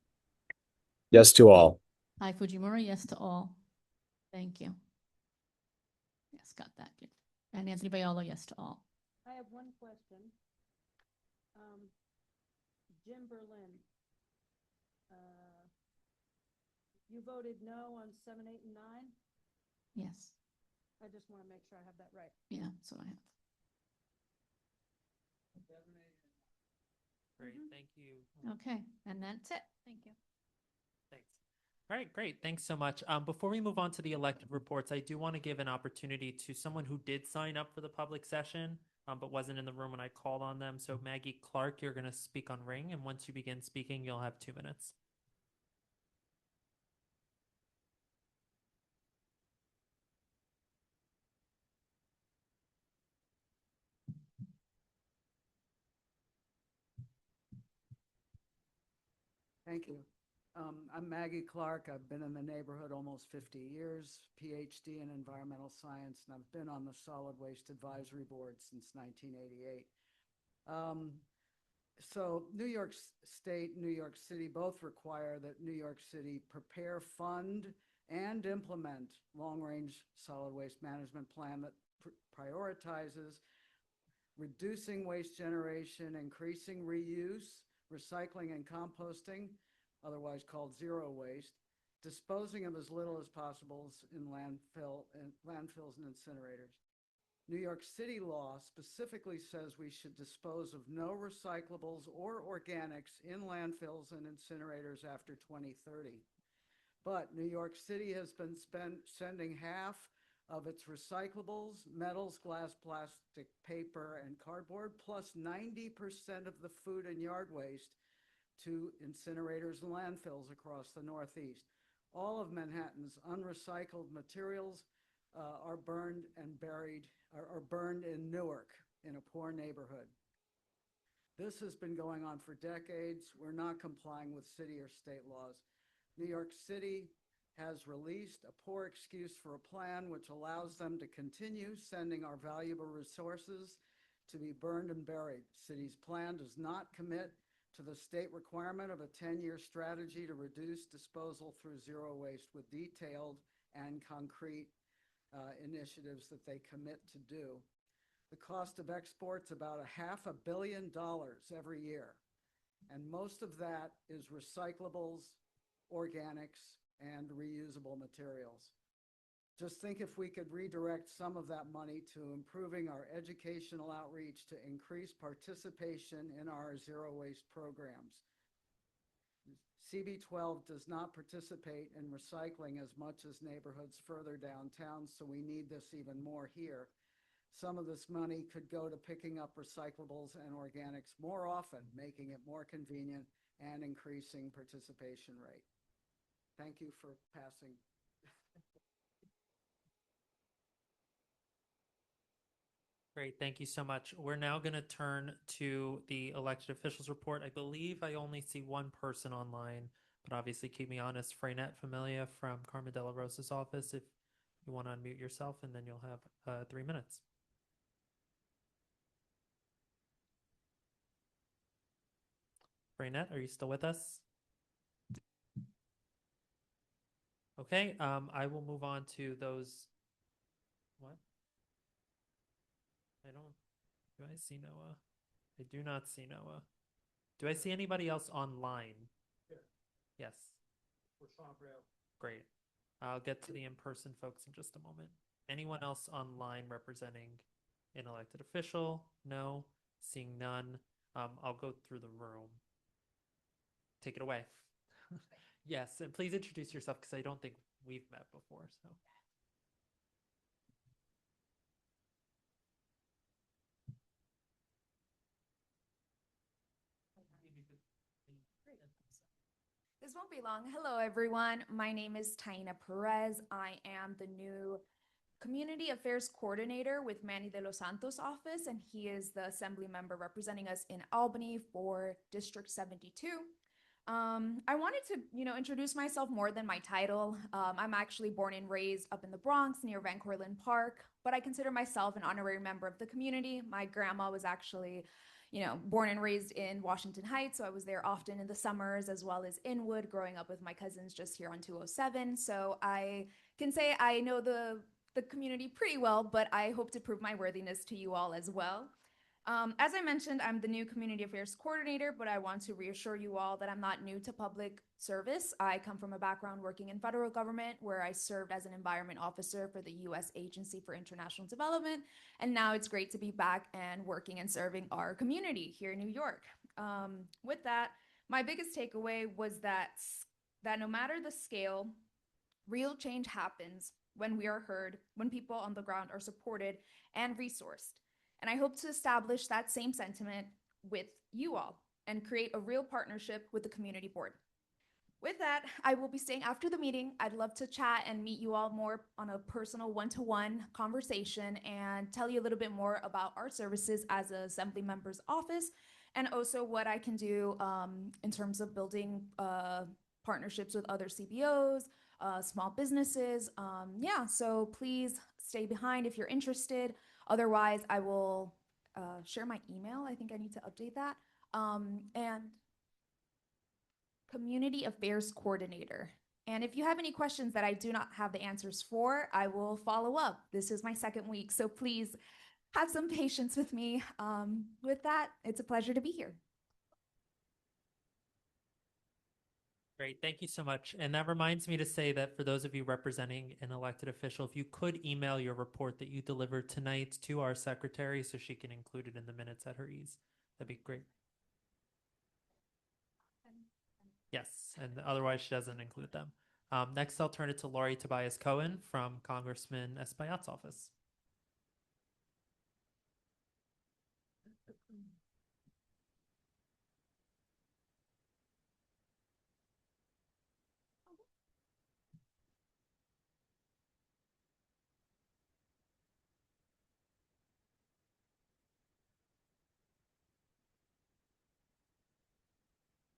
Yes to all. Hi, Fujimura, yes to all. Thank you. Yes, got that. And Anthony Viola, yes to all. I have one question. Jim Berlin, you voted no on 7, 8, and 9? Yes. I just want to make sure I have that right. Yeah, so I have. Great, thank you. Okay, and that's it. Thank you. Thanks. All right, great. Thanks so much. Before we move on to the elected reports, I do want to give an opportunity to someone who did sign up for the public session, but wasn't in the room when I called on them. So Maggie Clark, you're going to speak on Ring, and once you begin speaking, you'll have 2 minutes. Thank you. I'm Maggie Clark. I've been in the neighborhood almost 50 years, PhD in environmental science, and I've been on the Solid Waste Advisory Board since 1988. So New York State, New York City both require that New York City prepare, fund, and implement long-range solid waste management plan that prioritizes reducing waste generation, increasing reuse, recycling and composting, otherwise called zero waste, disposing of as little as possible in landfills and incinerators. New York City law specifically says we should dispose of no recyclables or organics in landfills and incinerators after 2030. But New York City has been sending half of its recyclables, metals, glass, plastic, paper, and cardboard, plus 90% of the food and yard waste to incinerators and landfills across the Northeast. All of Manhattan's unrecycled materials are burned and buried, are burned in Newark, in a poor neighborhood. This has been going on for decades. We're not complying with city or state laws. New York City has released a poor excuse for a plan which allows them to continue sending our valuable resources to be burned and buried. City's plan does not commit to the state requirement of a 10-year strategy to reduce disposal through zero waste with detailed and concrete initiatives that they commit to do. The cost of export's about $500 million every year, and most of that is recyclables, organics, and reusable materials. Just think if we could redirect some of that money to improving our educational outreach to increase participation in our zero waste programs. CB12 does not participate in recycling as much as neighborhoods further downtown, so we need this even more here. Some of this money could go to picking up recyclables and organics more often, making it more convenient and increasing participation rate. Thank you for passing. Great, thank you so much. We're now going to turn to the elected officials report. I believe I only see one person online, but obviously keep me honest. Freynet Familia from Carmen de la Rosa's office, if you want to unmute yourself, and then you'll have 3 minutes. Freynet, are you still with us? Okay, I will move on to those. What? Do I see Noah? I do not see Noah. Do I see anybody else online? Yes. Great. I'll get to the in-person folks in just a moment. Anyone else online representing an elected official? No. Seeing none. I'll go through the room. Take it away. Yes, and please introduce yourself because I don't think we've met before. So. This won't be long. Hello, everyone. My name is Taina Perez. I am the new Community Affairs Coordinator with Manny de los Santos' office, and he is the assembly member representing us in Albany for District 72. I wanted to, introduce myself more than my title. I'm actually born and raised up in the Bronx near Van Cortlandt Park, but I consider myself an honorary member of the community. My grandma was actually, born and raised in Washington Heights, so I was there often in the summers, as well as Inwood, growing up with my cousins just here on 207. So I can say I know the community pretty well, but I hope to prove my worthiness to you all as well. As I mentioned, I'm the new Community Affairs Coordinator, but I want to reassure you all that I'm not new to public service. I come from a background working in federal government where I served as an environment officer for the U.S. Agency for International Development, and now it's great to be back and working and serving our community here in New York. With that, my biggest takeaway was that no matter the scale, real change happens when we are heard, when people on the ground are supported and resourced. And I hope to establish that same sentiment with you all and create a real partnership with the community board. With that, I will be staying after the meeting. I'd love to chat and meet you all more on a personal one-to-one conversation and tell you a little bit more about our services as an assembly member's office, and also what I can do in terms of building partnerships with other CBOs, small businesses. So please stay behind if you're interested. Otherwise, I will share my email. I think I need to update that. And Community Affairs Coordinator. And if you have any questions that I do not have the answers for, I will follow up. This is my second week, so please have some patience with me. With that, it's a pleasure to be here. Great, thank you so much. And that reminds me to say that for those of you representing an elected official, if you could email your report that you delivered tonight to our secretary so she can include it in the minutes at her ease, that'd be great. Yes, and otherwise she doesn't include them. Next, I'll turn it to Laurie Tobias Cohen from Congressman Espaillat's office.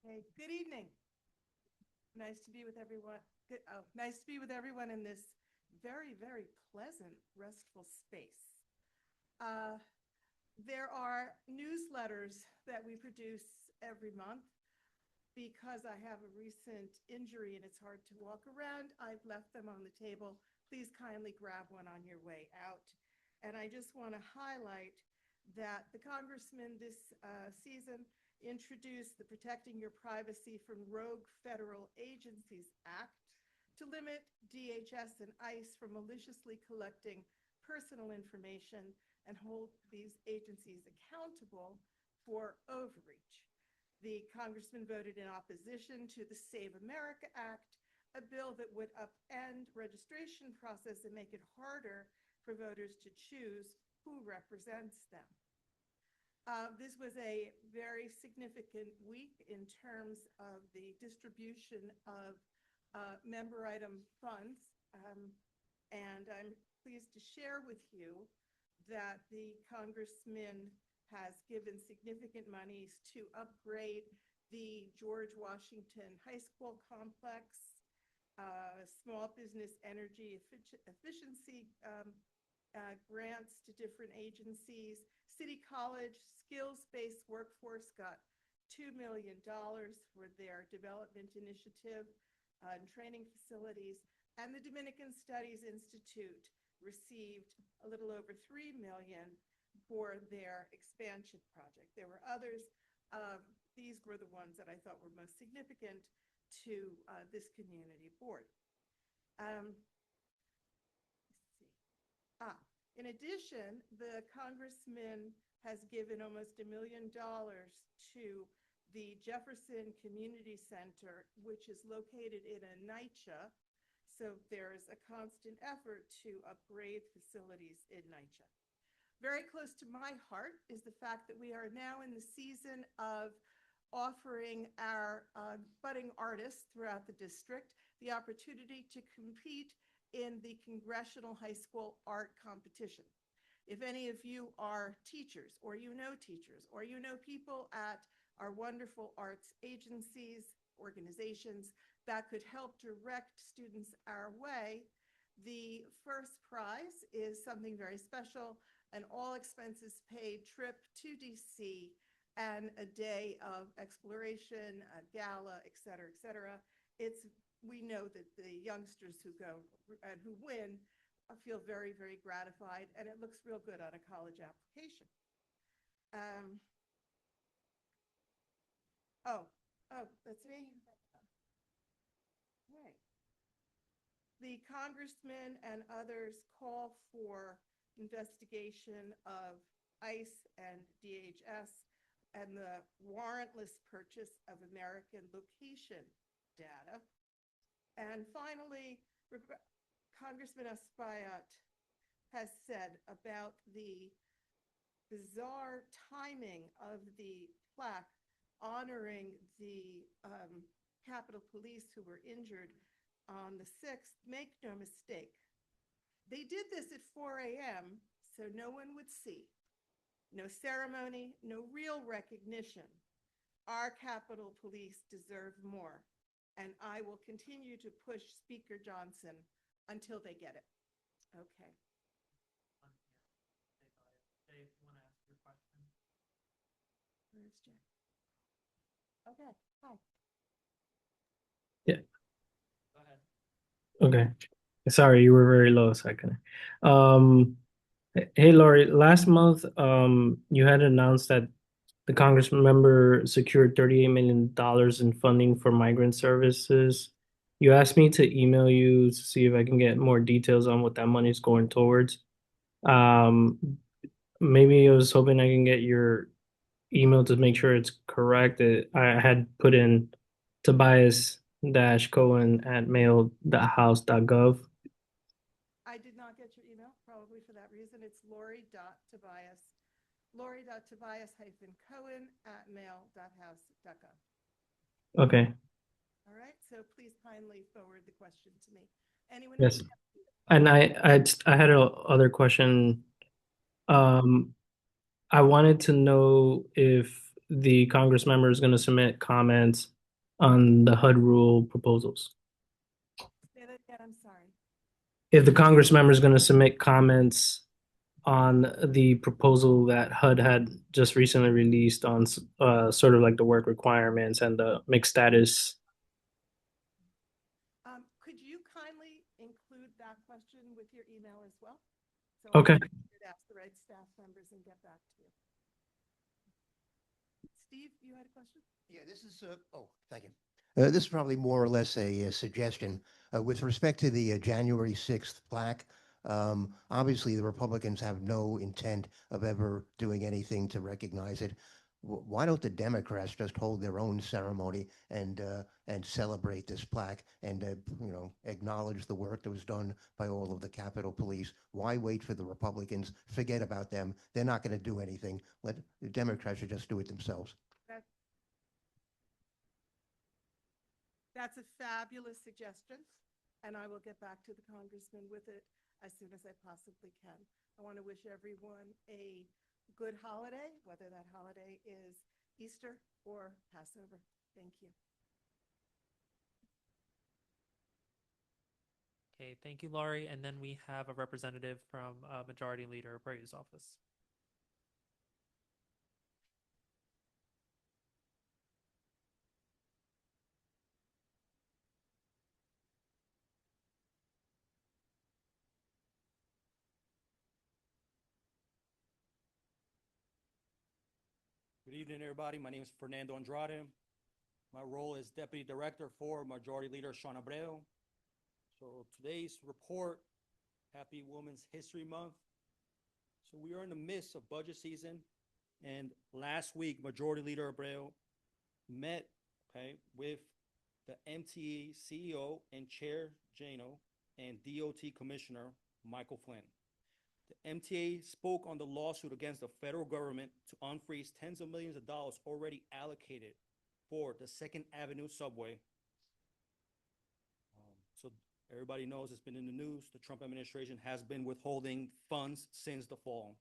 Hey, good evening. Nice to be with everyone. Nice to be with everyone in this very, very pleasant, restful space. There are newsletters that we produce every month. Because I have a recent injury and it's hard to walk around, I've left them on the table. Please kindly grab one on your way out. And I just want to highlight that the congressman this season introduced the Protecting Your Privacy from Rogue Federal Agencies Act to limit DHS and ICE from maliciously collecting personal information and hold these agencies accountable for overreach. The congressman voted in opposition to the Save America Act, a bill that would upend registration process and make it harder for voters to choose who represents them. This was a very significant week in terms of the distribution of member item funds. And I'm pleased to share with you that the congressman has given significant monies to upgrade the George Washington High School complex, small business energy efficiency grants to different agencies. City College skills-based workforce got $2 million for their development initiative and training facilities. And the Dominican Studies Institute received a little over $3 million for their expansion project. There were others. These were the ones that I thought were most significant to this community board. In addition, the congressman has given almost $1 million to the Jefferson Community Center, which is located in NYCHA. So there's a constant effort to upgrade facilities in NYCHA. Very close to my heart is the fact that we are now in the season of offering our budding artists throughout the district the opportunity to compete in the Congressional High School Art Competition. If any of you are teachers, or you know teachers, or you know people at our wonderful arts agencies, organizations that could help direct students our way, the first prize is something very special, an all expenses paid trip to DC and a day of exploration, a gala, et cetera, et cetera. We know that the youngsters who go and who win feel very, very gratified, and it looks real good on a college application. That's me. Right. The congressman and others call for investigation of ICE and DHS and the warrantless purchase of American location data. And finally, Congressman Espaillat has said about the bizarre timing of the plaque honoring the Capitol Police who were injured on the 6th. Make no mistake, they did this at 4 a.m. so no one would see. No ceremony, no real recognition. Our Capitol Police deserve more, and I will continue to push Speaker Johnson until they get it. Okay. Dave, you want to ask your question? Where's Jay? Okay, hi. Yeah. Go ahead. Okay. Sorry, you were very low a second. Hey, Laurie, last month, you had announced that the Congress member secured $38 million in funding for migrant services. You asked me to email you to see if I can get more details on what that money is going towards. Maybe I was hoping I can get your email to make sure it's correct. I had put in Tobias Lori-Cohen@mail.house.gov. I did not get your email, probably for that reason. It's Lori.Tobias@mail.house.gov. Okay. All right, so please kindly forward the question to me. Anyone Yes. else? And I had a other question. I wanted to know if the Congress member is going to submit comments on the HUD rule proposals. Say that again, I'm sorry. If the Congress member is going to submit comments on the proposal that HUD had just recently released on sort of like the work requirements and the mixed status. Could you kindly include that question with your email as well? So Okay. I could ask the right staff members and get back to you. Steve, you had a question? Yeah, this is, thank you. This is probably more or less a suggestion. With respect to the January 6th plaque, obviously the Republicans have no intent of ever doing anything to recognize it. Why don't the Democrats just hold their own ceremony and celebrate this plaque and acknowledge the work that was done by all of the Capitol Police? Why wait for the Republicans? Forget about them. They're not going to do anything. Let the Democrats should just do it themselves. That's a fabulous suggestion, and I will get back to the congressman with it as soon as I possibly can. I want to wish everyone a good holiday, whether that holiday is Easter or Passover. Thank you. Okay, thank you, Laurie. And then we have a representative from Majority Leader Abreu's office. Good evening, everybody. My name is Fernando Andrade. My role is Deputy Director for Majority Leader Sean Abreu. So today's report, Happy Women's History Month. So we are in the midst of budget season, and last week, Majority Leader Abreu met with the MTA CEO and Chair Jano and DOT Commissioner Michael Flynn. The MTA spoke on the lawsuit against the federal government to unfreeze tens of millions of dollars already allocated for the 2nd Avenue subway. So everybody knows it's been in the news. The Trump administration has been withholding funds since the fall.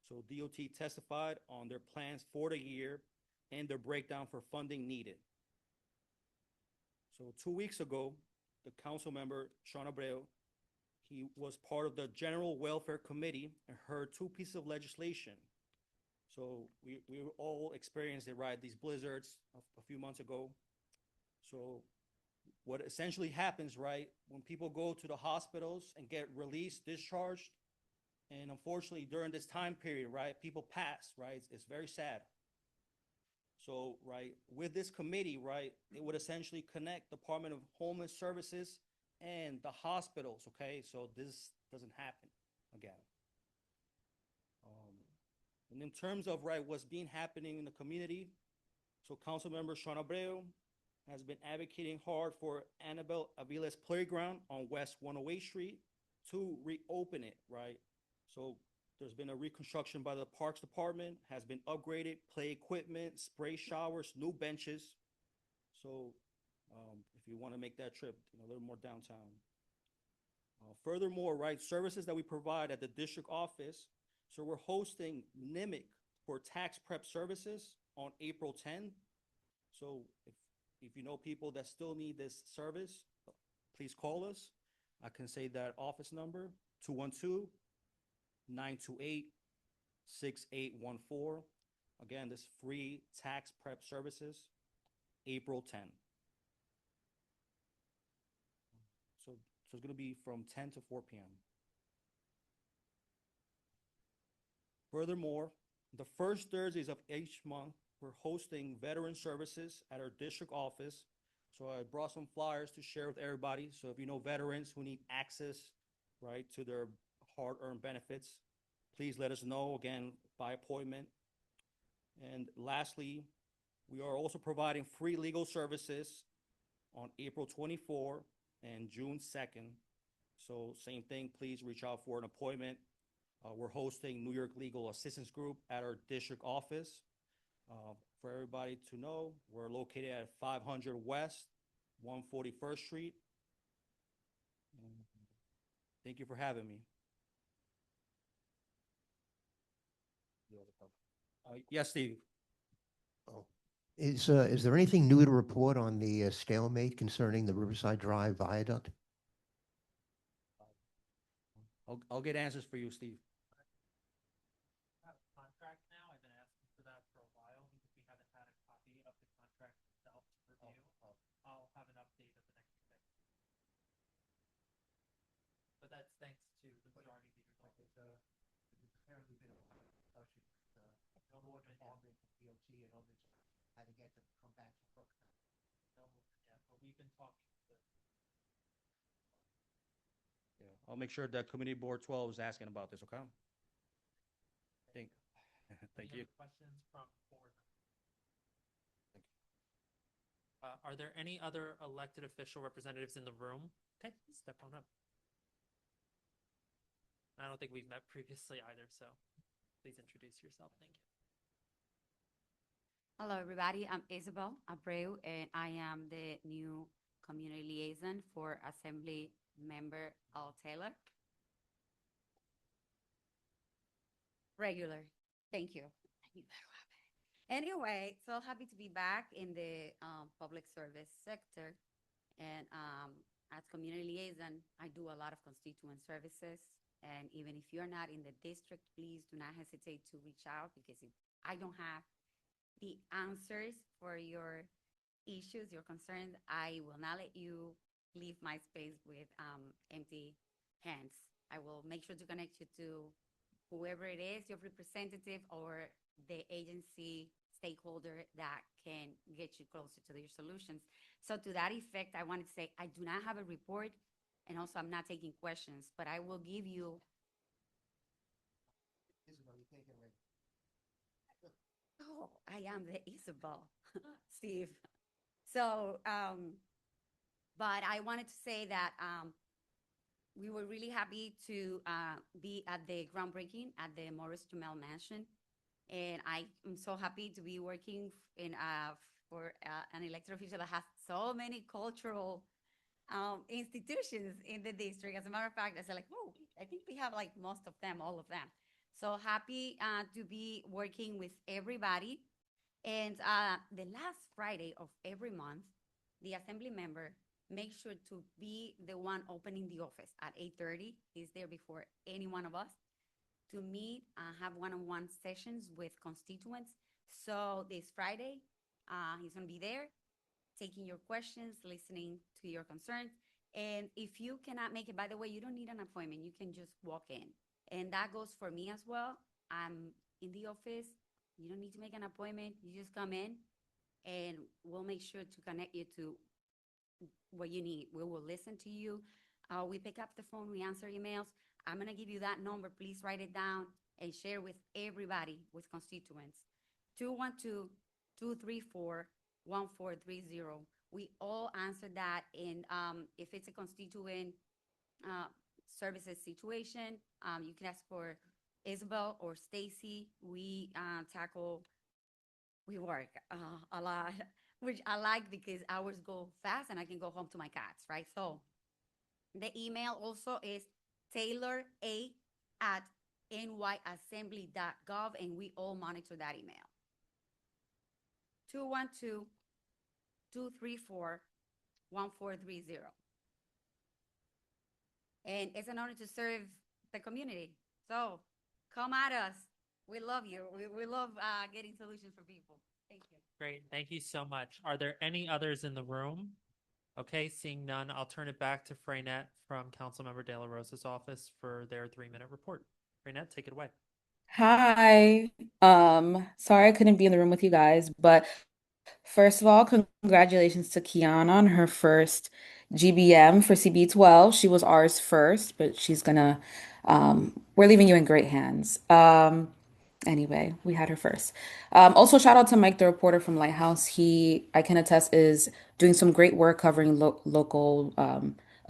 So DOT testified on their plans for the year and their breakdown for funding needed. So 2 weeks ago, the council member, Sean Abreu, he was part of the General Welfare Committee and heard 2 pieces of legislation. So we all experienced it, right? These blizzards a few months ago. So what essentially happens, right, when people go to the hospitals and get released, discharged, and unfortunately during this time period, right, people pass, right? It's very sad. So, right, with this committee, right, it would essentially connect Department of Homeland Services and the hospitals, okay? So this doesn't happen again. And in terms of, right, what's been happening in the community, so Councilmember Sean Abreu has been advocating hard for Annabelle Aviles Playground on West 108th Street to reopen it, right? So there's been a reconstruction by the Parks Department, has been upgraded, play equipment, spray showers, new benches. So if you want to make that trip, a little more downtown. Furthermore, right, services that we provide at the district office. So we're hosting NIMIC for tax prep services on April 10. So if you know people that still need this service, please call us. I can say that office number, 212-928-6814. Again, this free tax prep services, April 10. So it's going to be from 10 to 4 p.m. Furthermore, the first Thursdays of each month, we're hosting veteran services at our district office. So I brought some flyers to share with everybody. So if you know veterans who need access, right, to their hard-earned benefits, please let us know, again, by appointment. And lastly, we are also providing free legal services on April 24 and June 2nd. So same thing, please reach out for an appointment. We're hosting New York Legal Assistance Group at our district office. For everybody to know, we're located at 500 West, 141st Street. Thank you for having me. Yes, Steve. Oh, is there anything new to report on the stalemate concerning the Riverside Drive viaduct? I'll get answers for you, Steve. Contract now. I've been asking for that for a while because we haven't had a copy of the contract itself to review. I'll have an update at the next meeting. But that's thanks to the majority leader. Apparently been a discussion, no more involvement with DOT and others, how to get them to come back to Brooktown. Yeah, but we've been talking to the Yeah, I'll make sure that Committee Board 12 is asking about this, okay? Thank Any you. other questions from board? Are there any other elected official representatives in the room? Okay, step on up. I don't think we've met previously either, so please introduce yourself. Thank you. Hello, everybody. I'm Isabel Abreu, and I am the new community liaison for Assembly Member Al Taylor. Regular. Thank you. Anyway, so happy to be back in the public service sector. And as community liaison, I do a lot of constituent services. And even if you're not in the district, please do not hesitate to reach out, because if I don't have the answers for your issues, your concerns, I will not let you leave my space with empty hands. I will make sure to connect you to whoever it is, your representative or the agency stakeholder that can get you closer to your solutions. So to that effect, I wanted to say I do not have a report, and also I'm not taking questions, but I will give you. Isabel, you can't get away. Oh, I am the Isabel, Steve. So, but I wanted to say that we were really happy to be at the groundbreaking at the Morris Jamel Mansion. And I am so happy to be working in for an elected official that has so many cultural institutions in the district. As a matter of fact, I said like, oh, I think we have like most of them, all of them. So happy to be working with everybody. And the last Friday of every month, the assembly member makes sure to be the one opening the office at 8:30. He's there before any one of us to meet, have one-on-one sessions with constituents. So this Friday, he's gonna be there, taking your questions, listening to your concerns. And if you cannot make it, by the way, you don't need an appointment. You can just walk in. And that goes for me as well. I'm in the office. You don't need to make an appointment. You just come in and we'll make sure to connect you to what you need. We will listen to you. We pick up the phone, we answer emails. I'm gonna give you that number. Please write it down and share with everybody, with constituents. 212-234-1430. We all answer that. And if it's a constituent services situation, you can ask for Isabel or Stacy. We work a lot, which I like because hours go fast and I can go home to my cats, right? So the email also is taylora@nyassembly.gov, and we all monitor that email. 212-234-1430. And it's an honor to serve the community. So come at us. We love you. We love getting solutions for people. Thank you. Great. Thank you so much. Are there any others in the room? Okay, seeing none, I'll turn it back to Freinette from Councilmember De La Rosa's office for their 3-minute report. Freinette, take it away. Hi. Sorry I couldn't be in the room with you guys, but first of all, congratulations to Kiana on her first GBM for CB12. She was ours first, but she's gonna, we're leaving you in great hands. Anyway, we had her first. Also, shout out to Mike, the reporter from Lighthouse. I can attest, is doing some great work covering local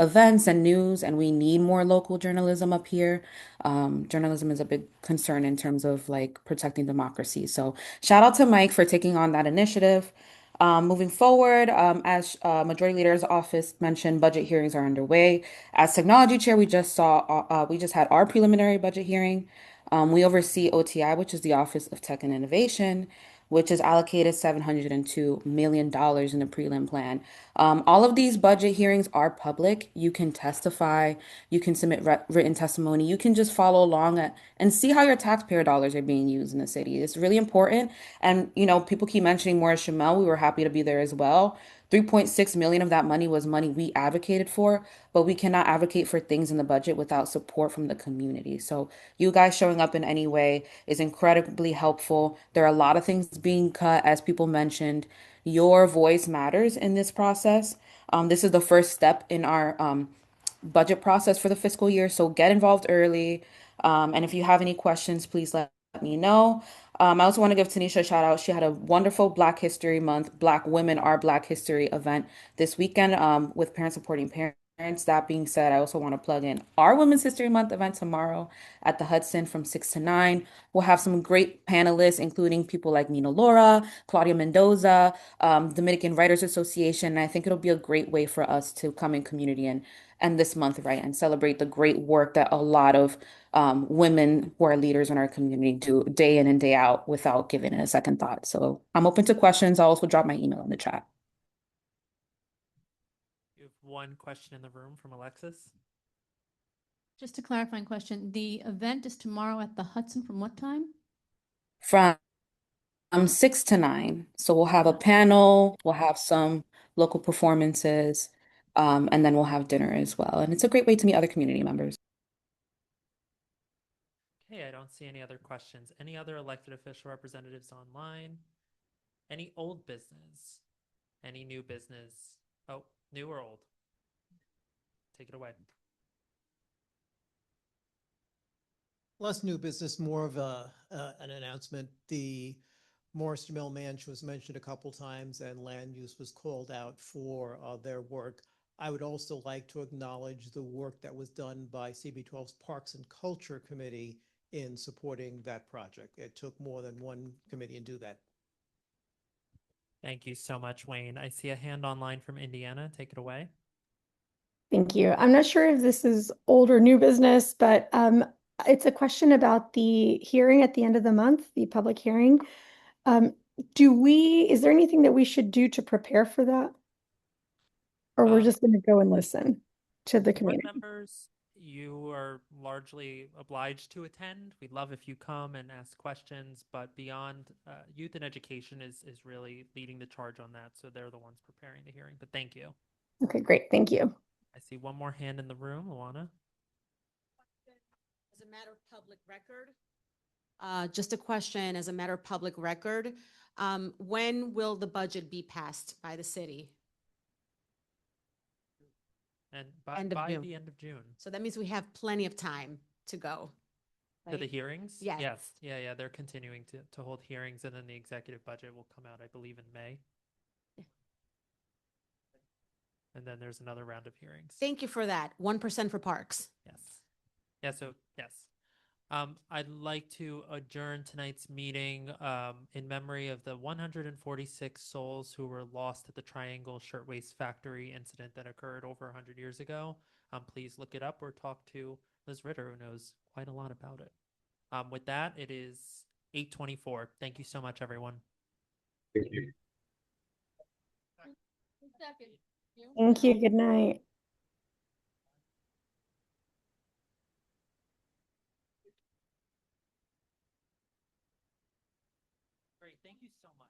events and news, and we need more local journalism up here. Journalism is a big concern in terms of like protecting democracy. So, shout out to Mike for taking on that initiative. Moving forward, as Majority Leader's office mentioned, budget hearings are underway. As technology chair, we just had our preliminary budget hearing. We oversee OTI, which is the Office of Tech and Innovation, which is allocated $702 million in the prelim plan. All of these budget hearings are public. You can testify, you can submit written testimony, you can just follow along and see how your taxpayer dollars are being used in the city. It's really important. And, people keep mentioning Morris Chamel. We were happy to be there as well. 3.6 million of that money was money we advocated for, but we cannot advocate for things in the budget without support from the community. So you guys showing up in any way is incredibly helpful. There are a lot of things being cut, as people mentioned. Your voice matters in this process. This is the first step in our budget process for the fiscal year, so get involved early. And if you have any questions, please let me know. I also want to give Tanisha a shout out. She had a wonderful Black History Month, Black Women Are Black History event this weekend with Parents Supporting Parents. That being said, I also want to plug in our Women's History Month event tomorrow at the Hudson from 6 to 9. We'll have some great panelists, including people like Nina Laura, Claudia Mendoza, Dominican Writers Association. And I think it'll be a great way for us to come in community and this month, right, and celebrate the great work that a lot of women who are leaders in our community do day in and day out without giving it a second thought. So I'm open to questions. I'll also drop my email in the chat. You have one question in the room from Alexis. Just a clarifying question, the event is tomorrow at the Hudson from what time? From 6 to 9. So we'll have a panel, we'll have some local performances, and then we'll have dinner as well. And it's a great way to meet other community members. Okay, I don't see any other questions. Any other elected official representatives online? Any old business? Any new business? Oh, new or old? Take it away. Less new business, more of an announcement. The Morris Jamel Mansion was mentioned a couple times, and land use was called out for their work. I would also like to acknowledge the work that was done by CB12's Parks and Culture Committee in supporting that project. It took more than one committee to do that. Thank you so much, Wayne. I see a hand online from Indiana. Take it away. Thank you. I'm not sure if this is old or new business, but it's a question about the hearing at the end of the month, the public hearing. Is there anything that we should do to prepare for that? Or we're just going to go and listen to the Board community? members, you are largely obliged to attend. We'd love if you come and ask questions, but beyond youth and education is really leading the charge on that. So they're the ones preparing the hearing, but thank you. Okay, great. Thank you. I see one more hand in the room, Luana. As a matter of public record, just a question as a matter of public record, when will the budget be passed by the city? And End of by June. the end of June. So that means we have plenty of time to go. To the right? hearings? Yes. Yes. Yeah. They're continuing to hold hearings, and then the executive budget will come out, I believe, in May. Yeah. And then there's another round of hearings. Thank you for that. 1% for parks. Yes. Yeah, so yes. I'd like to adjourn tonight's meeting in memory of the 146 souls who were lost at the Triangle Shirtwaist Factory incident that occurred over 100 years ago. Please look it up or talk to Liz Ritter, who knows quite a lot about it. With that, it is 8:24. Thank you so much, everyone. Thank you. Thank you. Good night. Great. Thank you so much.